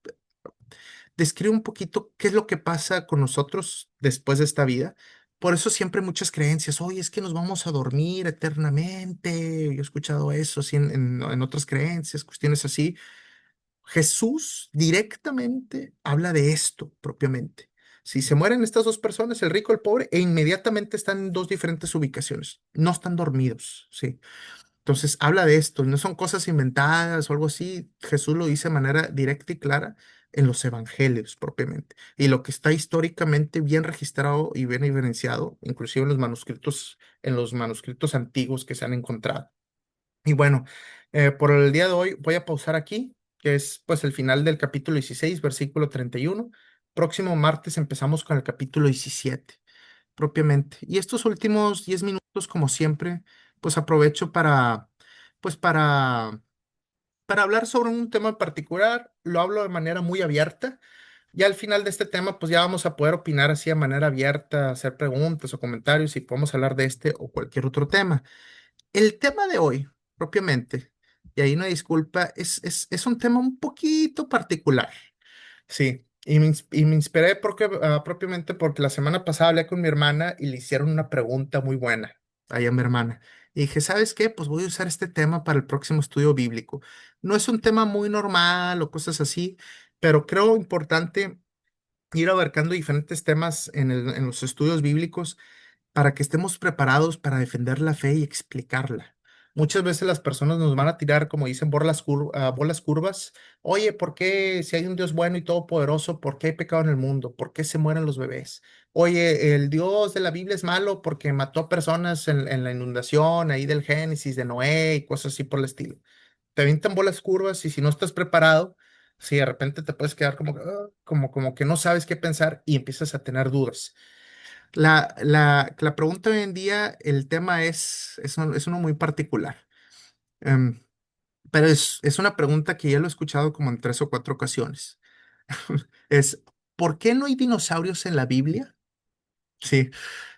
describe un poquito qué es lo que pasa con nosotros después de esta vida. Por eso siempre muchas creencias, oye, es que nos vamos a dormir eternamente. Yo he escuchado eso así en otras creencias, cuestiones así. Jesús directamente habla de esto propiamente. Si se mueren estas dos personas, el rico y el pobre, e inmediatamente están en dos diferentes ubicaciones. No están dormidos, ¿sí? Entonces habla de esto, y no son cosas inventadas o algo así. Jesús lo dice de manera directa y clara en los evangelios propiamente. Y lo que está históricamente bien registrado y bien evidenciado, inclusive en los manuscritos antiguos que se han encontrado. Y bueno, por el día de hoy voy a pausar aquí, que es pues el final del capítulo 16 versículo 31. Próximo martes empezamos con el capítulo 17 propiamente. Y estos últimos 10 minutos, como siempre, pues aprovecho pues para hablar sobre un tema en particular. Lo hablo de manera muy abierta. Ya al final de este tema, pues ya vamos a poder opinar así de manera abierta, hacer preguntas o comentarios y podemos hablar de este o cualquier otro tema. El tema de hoy, propiamente, y ahí una disculpa, es un tema un poquito particular. Sí, y me inspiré porque, propiamente porque la semana pasada hablé con mi hermana y le hicieron una pregunta muy buena ahí a mi hermana. Y dije, ¿sabes qué? Pues voy a usar este tema para el próximo estudio bíblico. No es un tema muy normal o cosas así, pero creo importante ir abarcando diferentes temas en los estudios bíblicos para que estemos preparados para defender la fe y explicarla. Muchas veces las personas nos van a tirar, como dicen, bolas curvas. Oye, ¿por qué si hay un Dios bueno y todopoderoso, por qué hay pecado en el mundo? ¿Por qué se mueren los bebés? Oye, el Dios de la Biblia es malo porque mató a personas en la inundación ahí del Génesis de Noé y cosas así por el estilo. Te avientan bolas curvas y si no estás preparado, Sí, de repente te puedes quedar como, como que no sabes qué pensar y empiezas a tener dudas. La pregunta hoy en día, el tema es uno muy particular. Em, pero es una pregunta que ya lo he escuchado como en 3 o 4 ocasiones. Es, ¿por qué no hay dinosaurios en la Biblia? Sí,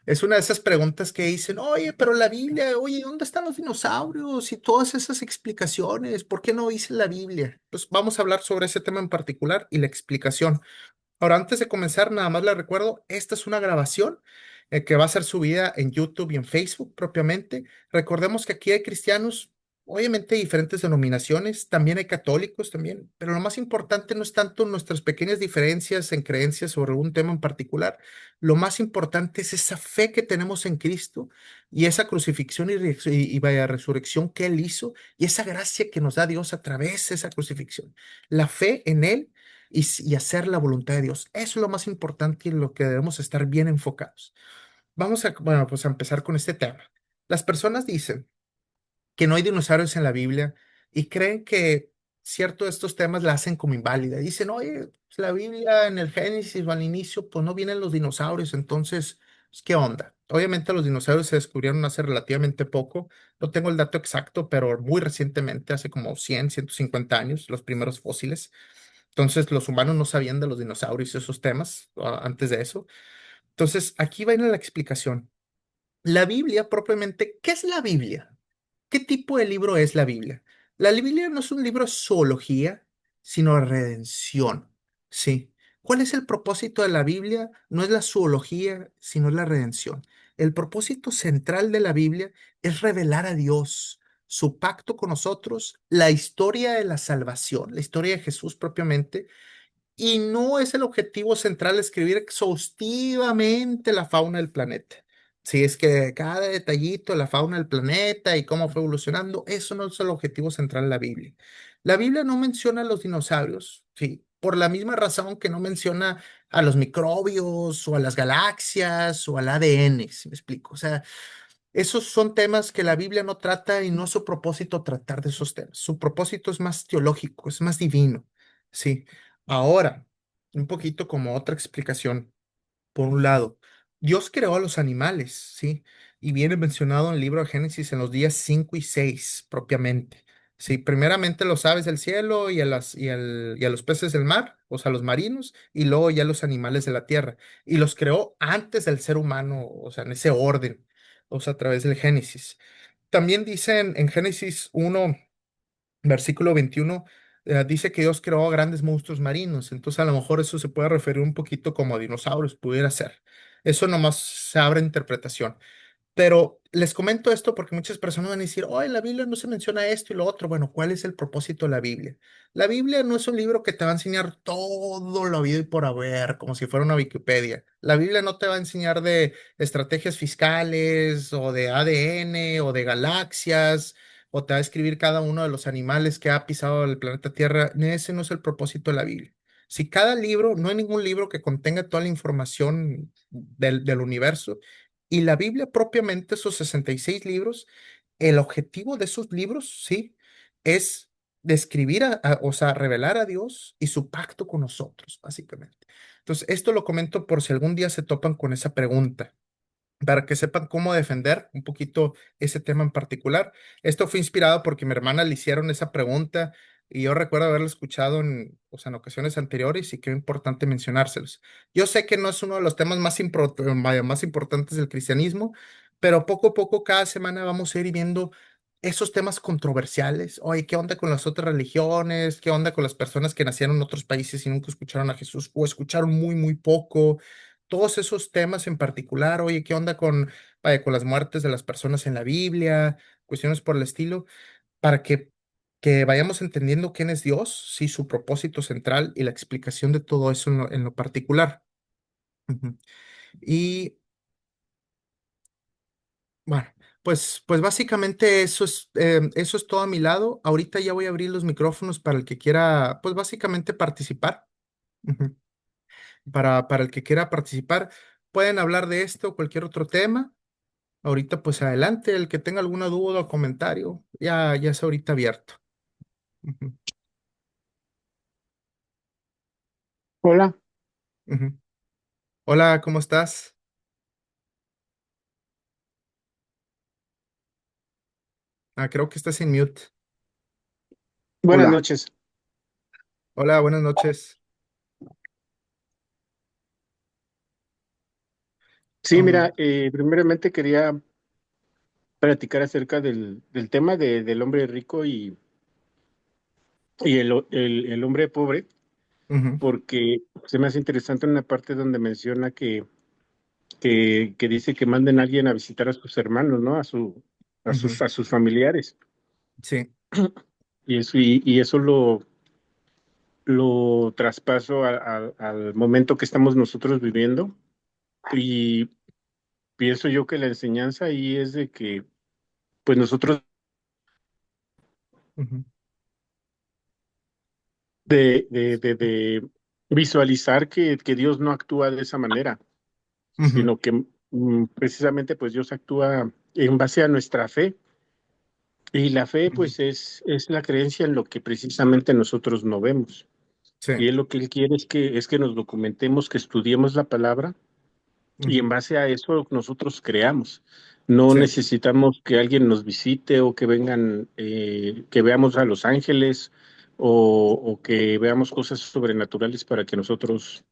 es una de esas preguntas que dicen, oye, pero la Biblia, oye, ¿dónde están los dinosaurios? Y todas esas explicaciones, ¿por qué no dice la Biblia? Pues vamos a hablar sobre ese tema en particular y la explicación. Ahora, antes de comenzar, nada más le recuerdo, esta es una grabación que va a ser subida en YouTube y en Facebook propiamente. Recordemos que aquí hay cristianos, obviamente de diferentes denominaciones, también hay católicos también, pero lo más importante no es tanto nuestras pequeñas diferencias en creencias sobre un tema en particular. Lo más importante es esa fe que tenemos en Cristo y esa crucifixión y vaya resurrección que Él hizo y esa gracia que nos da Dios a través de esa crucifixión. La fe en Él y hacer la voluntad de Dios. Eso es lo más importante y en lo que debemos estar bien enfocados. Vamos a, bueno, pues a empezar con este tema. Las personas dicen que no hay dinosaurios en la Biblia y creen que cierto de estos temas la hacen como inválida. Dicen, oye, pues, la Biblia en el Génesis o al inicio, pues no vienen los dinosaurios, entonces, pues, ¿qué onda? Obviamente los dinosaurios se descubrieron hace relativamente poco, no tengo el dato exacto, pero muy recientemente, hace como 100, 150 años, los primeros fósiles. Entonces, los humanos no sabían de los dinosaurios y esos temas antes de eso. Entonces, aquí va a ir la explicación. La Biblia, propiamente, ¿qué es la Biblia? ¿Qué tipo de libro es la Biblia? La Biblia no es un libro de zoología, sino redención. Sí. ¿Cuál es el propósito de la Biblia? No es la zoología, sino la redención. El propósito central de la Biblia es revelar a Dios, su pacto con nosotros, la historia de la salvación, la historia de Jesús propiamente, y no es el objetivo central escribir exhaustivamente la fauna del planeta. Si es que cada detallito de la fauna del planeta y cómo fue evolucionando, eso no es el objetivo central de la Biblia. La Biblia no menciona a los dinosaurios, sí, por la misma razón que no menciona a los microbios o a las galaxias o al ADN, si me explico. O sea, esos son temas que la Biblia no trata y no es su propósito tratar de esos temas. Su propósito es más teológico, es más divino. Sí. Ahora, un poquito como otra explicación. Por un lado, Dios creó a los animales, ¿sí? Y viene mencionado en el libro de Génesis en los días 5 y 6 propiamente. Sí, primeramente los aves del cielo y a los peces del mar, o sea, los marinos, y luego ya los animales de la tierra. Y los creó antes del ser humano, o sea, en ese orden, o sea, a través del Génesis. También dicen en Génesis 1 versículo 21, dice que Dios creó a grandes monstruos marinos, entonces a lo mejor eso se puede referir un poquito como a dinosaurios, pudiera ser. Eso nomás se abre a interpretación. Pero les comento esto porque muchas personas van a decir, oh, en la Biblia no se menciona esto y lo otro. Bueno, ¿cuál es el propósito de la Biblia? La Biblia no es un libro que te va a enseñar todo lo habido y por haber, como si fuera una Wikipedia. La Biblia no te va a enseñar de estrategias fiscales o de ADN o de galaxias o te va a escribir cada uno de los animales que ha pisado el planeta Tierra. Ese no es el propósito de la Biblia. Si cada libro, no hay ningún libro que contenga toda la información del universo, y la Biblia propiamente, esos 66 libros, el objetivo de esos libros, sí, es describir, o sea, revelar a Dios y su pacto con nosotros, básicamente. Entonces, esto lo comento por si algún día se topan con esa pregunta para que sepan cómo defender un poquito ese tema en particular. Esto fue inspirado porque mi hermana le hicieron esa pregunta y yo recuerdo haberlo escuchado en, o sea, en ocasiones anteriores y creo importante mencionárselos. Yo sé que no es uno de los temas más importantes del cristianismo, pero poco a poco cada semana vamos a ir viendo esos temas controversiales. Oye, ¿qué onda con las otras religiones? ¿Qué onda con las personas que nacieron en otros países y nunca escucharon a Jesús o escucharon muy, muy poco? Todos esos temas en particular, oye, ¿qué onda con, vaya, con las muertes de las personas en la Biblia? Cuestiones por el estilo, para que vayamos entendiendo quién es Dios, sí, su propósito central y la explicación de todo eso en lo particular. Ujú. Y bueno, pues básicamente eso es todo a mi lado. Ahorita ya voy a abrir los micrófonos para el que quiera, pues básicamente participar. Ujú. Para el que quiera participar, pueden hablar de esto o cualquier otro tema. Ahorita, pues adelante, el que tenga alguna duda o comentario, ya es ahorita abierto. Ujú. Hola, Ujú. Hola, ¿cómo estás? Creo que estás en mute. buenas Hola, noches. Hola, buenas noches. Sí, Um, mira, primeramente quería platicar acerca del tema del hombre rico y el hombre pobre, ujú, porque se me hace interesante una parte donde menciona que dice que manden a alguien a visitar a sus hermanos, ¿no? ujú, A sus familiares. sí, Y eso lo traspaso al momento que estamos nosotros viviendo. Y pienso yo que la enseñanza ahí es de que, pues nosotros ujú, de visualizar que Dios no actúa de esa manera, ujú, sino que precisamente pues Dios actúa en base a nuestra fe. Y la fe ujú, pues es la creencia en lo que precisamente nosotros no vemos. sí, Y él lo que él quiere es que nos documentemos, que estudiemos la palabra y en ujú, base a eso nosotros creamos. No sí, necesitamos que alguien nos visite o que vengan, que veamos a los ángeles o que veamos cosas sobrenaturales para que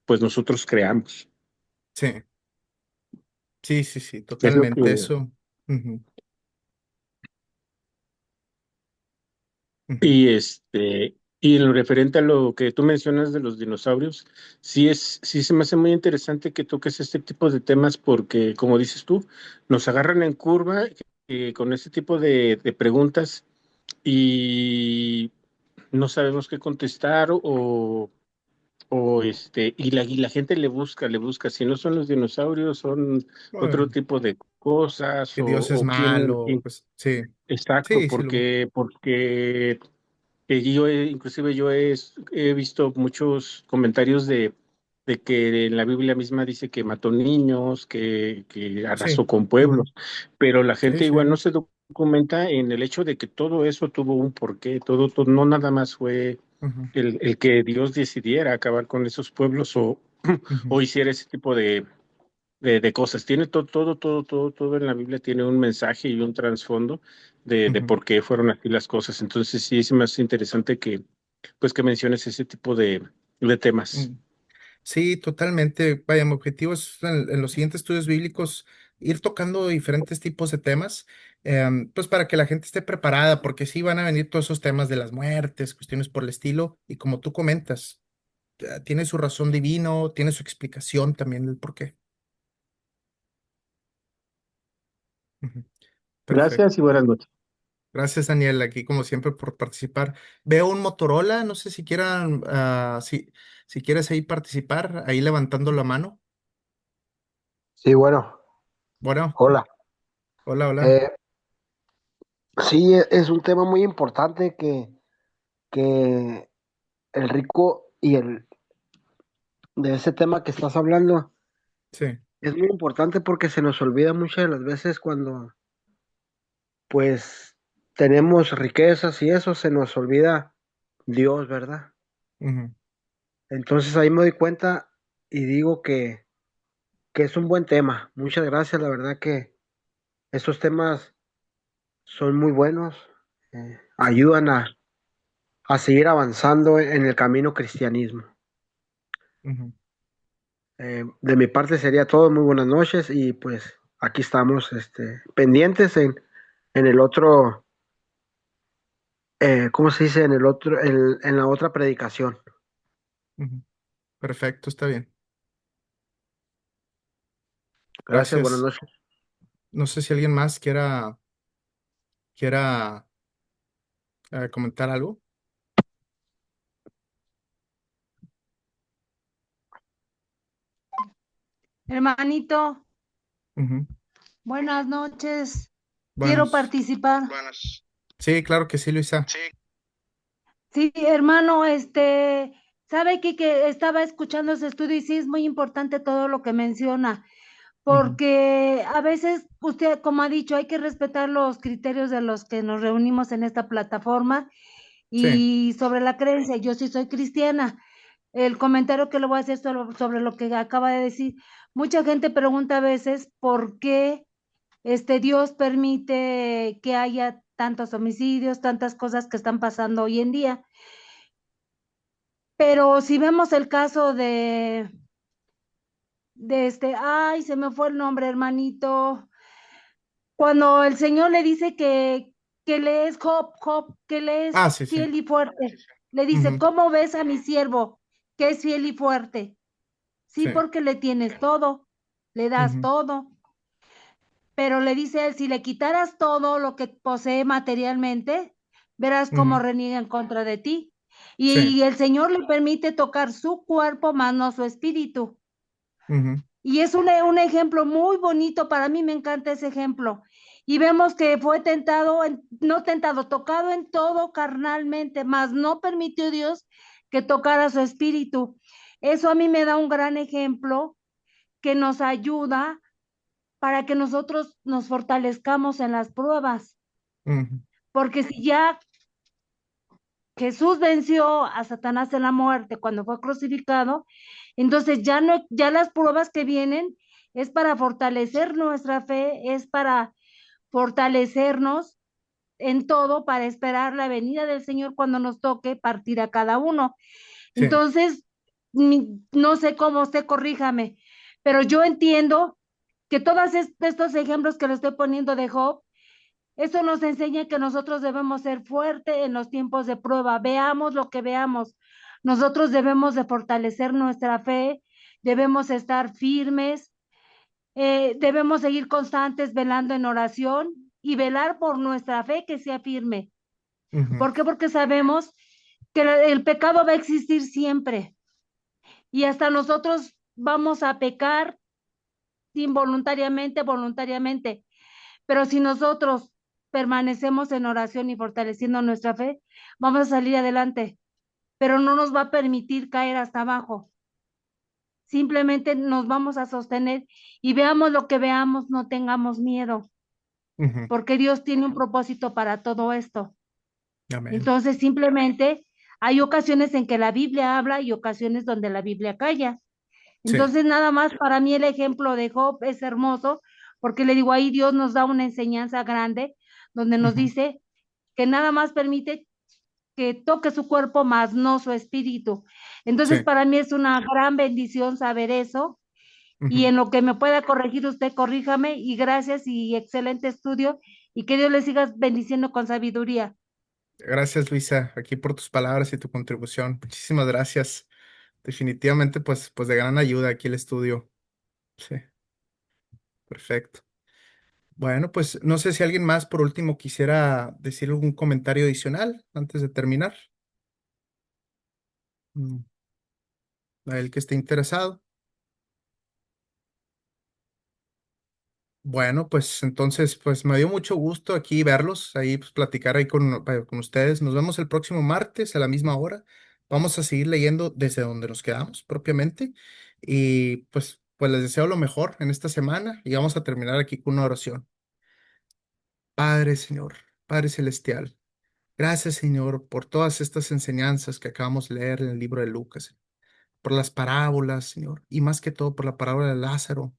pues nosotros creamos. sí, sí, sí, sí, Es lo totalmente que, eso. Ujú, ujú, y en lo referente a lo que tú mencionas de los dinosaurios, sí se me hace muy interesante que toques este tipo de temas porque, como dices tú, nos agarran en curva con este tipo de preguntas y no sabemos qué contestar y la gente le busca, si no son los dinosaurios, son otro bueno, tipo de cosas que Dios es o malo, pues sí, exacto, sí, sí, porque inclusive he visto muchos comentarios de que en la Biblia misma dice que mató niños, que sí, arrasó con ujú, pueblos, pero la sí, gente sí, igual no se documenta en el hecho de que todo eso tuvo un porqué, todo no nada más fue ujú, el que Dios decidiera acabar con esos pueblos ujú, o hiciera ese tipo de cosas. Tiene todo en la Biblia tiene un mensaje y un trasfondo de ujú, por qué fueron así las cosas. Entonces sí es más interesante pues que menciones ese tipo de temas. ujú. Sí, totalmente. Vaya, mi objetivo es en los siguientes estudios bíblicos ir tocando diferentes tipos de temas, pues para que la gente esté preparada, porque sí van a venir todos esos temas de las muertes, cuestiones por el estilo, y como tú comentas, tiene su razón divino, tiene su explicación también el por qué. Ujú. Gracias y Perfecto. buenas noches. Gracias, Daniel, aquí como siempre por participar. Veo un Motorola, no sé si quieran, si quieres ahí participar, ahí levantando la mano. sí, bueno, Bueno, hola. hola, hola. Eh, sí, es un tema muy importante que el rico y de ese tema que estás hablando Sí. es muy importante porque se nos olvida muchas de las veces cuando pues tenemos riquezas y eso se nos olvida Dios, ¿verdad? Ujú, Entonces ahí me doy cuenta y digo que es un buen tema. Muchas gracias, la verdad que estos temas son muy buenos, sí. ayudan a seguir avanzando en el camino cristianismo. Ujú. De mi parte sería todo, muy buenas noches y pues aquí estamos pendientes en el otro, ¿cómo se dice? En el otro, en la otra predicación. Ujú. Perfecto, está bien. Gracias, buenas Gracias. noches. No sé si alguien más quiera comentar algo. Hermanito, Ujú. buenas noches. Quiero Buenos. participar. Sí, claro que sí, Luisa. Sí, hermano, sabe que estaba escuchando ese estudio y sí es muy importante todo lo que menciona, Ujú. porque a veces usted, como ha dicho, hay que respetar los criterios de los que nos reunimos en esta plataforma Sí. y sobre la creencia, yo sí soy cristiana. el comentario que le voy a hacer sobre lo que acaba de decir. Mucha gente pregunta a veces por qué Dios permite que haya tantos homicidios, tantas cosas que están pasando hoy en día. Pero si vemos el caso ay, se me fue el nombre, hermanito, cuando el Señor le dice que le es Job, que le es Ah, sí, sí. fiel y fuerte, le dice, Ujú, ¿cómo ves a mi siervo que es fiel y fuerte? Sí, sí. porque le tienes todo, le das Ujú, todo, pero le dice él, si le quitaras todo lo que posee materialmente, verás cómo ujú, reniega en contra de ti. sí. Y el Señor le permite tocar su cuerpo, más no su espíritu. Ujú, Y es un ejemplo muy bonito, para mí me encanta ese ejemplo. Y vemos que fue tentado, no tentado, tocado en todo carnalmente, mas no permitió Dios que tocara su espíritu. Eso a mí me da un gran ejemplo que nos ayuda para que nosotros nos fortalezcamos en las pruebas. ujú, Porque si ya Jesús venció a Satanás en la muerte cuando fue crucificado, entonces ya no, ya las pruebas que vienen es para fortalecer nuestra fe, es para fortalecernos en todo, para esperar la venida del Señor cuando nos toque partir a cada uno. sí. Entonces, no sé cómo usted, corríjame, pero yo entiendo que todos estos ejemplos que le estoy poniendo de Job, eso nos enseña que nosotros debemos ser fuertes en los tiempos de prueba. Veamos lo que veamos. Nosotros debemos de fortalecer nuestra fe, debemos estar firmes, debemos seguir constantes velando en oración y velar por nuestra fe que sea firme. Ujú, ¿Por qué? Porque sabemos que el pecado va a existir siempre y hasta nosotros vamos a pecar involuntariamente, voluntariamente. Pero si nosotros permanecemos en oración y fortaleciendo nuestra fe, vamos a salir adelante, pero no nos va a permitir caer hasta abajo. Simplemente nos vamos a sostener y veamos lo que veamos, no tengamos miedo, ujú. porque Dios tiene un propósito para todo esto. Amén. Entonces, simplemente hay ocasiones en que la Biblia habla y ocasiones donde la Biblia calla. Sí. Entonces, nada más para mí el ejemplo de Job es hermoso, porque le digo, ahí Dios nos da una enseñanza grande, donde nos Ujú, dice que nada más permite que toque su cuerpo, más no su espíritu. Entonces, sí. para mí es una gran bendición saber eso, y Ujú. en lo que me pueda corregir usted, corríjame, y gracias y excelente estudio, y que Dios le siga bendiciendo con sabiduría. Gracias, Luisa, aquí por tus palabras y tu contribución. Muchísimas gracias. Definitivamente, pues de gran ayuda aquí el estudio. Sí, perfecto. Bueno, pues no sé si alguien más por último quisiera decir algún comentario adicional antes de terminar. Mm, A el que esté interesado. Bueno, pues entonces, pues me dio mucho gusto aquí verlos, ahí pues platicar ahí con ustedes. Nos vemos el próximo martes a la misma hora. Vamos a seguir leyendo desde donde nos quedamos propiamente. Y pues les deseo lo mejor en esta semana y vamos a terminar aquí con una oración. Padre Señor, Padre Celestial, gracias Señor por todas estas enseñanzas que acabamos de leer en el libro de Lucas, por las parábolas, Señor, y más que todo por la parábola de Lázaro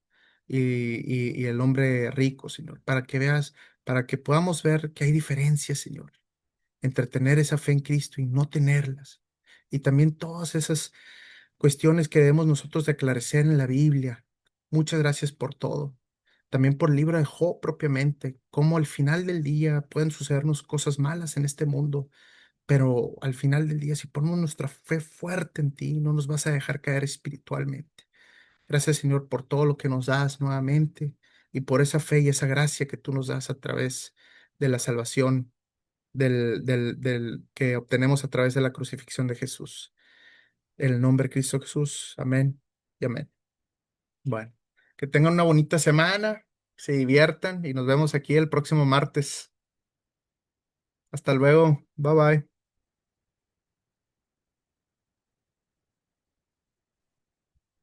y el hombre rico, Señor, para que veas, para que podamos ver que hay diferencias, Señor, entre tener esa fe en Cristo y no tenerlas. Y también todas esas cuestiones que debemos nosotros de aclarecer en la Biblia. Muchas gracias por todo. También por el libro de Job propiamente, cómo al final del día pueden sucedernos cosas malas en este mundo, pero al final del día, si ponemos nuestra fe fuerte en ti, no nos vas a dejar caer espiritualmente. Gracias, Señor, por todo lo que nos das nuevamente y por esa fe y esa gracia que tú nos das a través de la salvación del que obtenemos a través de la crucifixión de Jesús. En el nombre de Cristo Jesús. Amén y amén. Bueno, que tengan una bonita semana, se diviertan y nos vemos aquí el próximo martes. Hasta luego. Bye bye.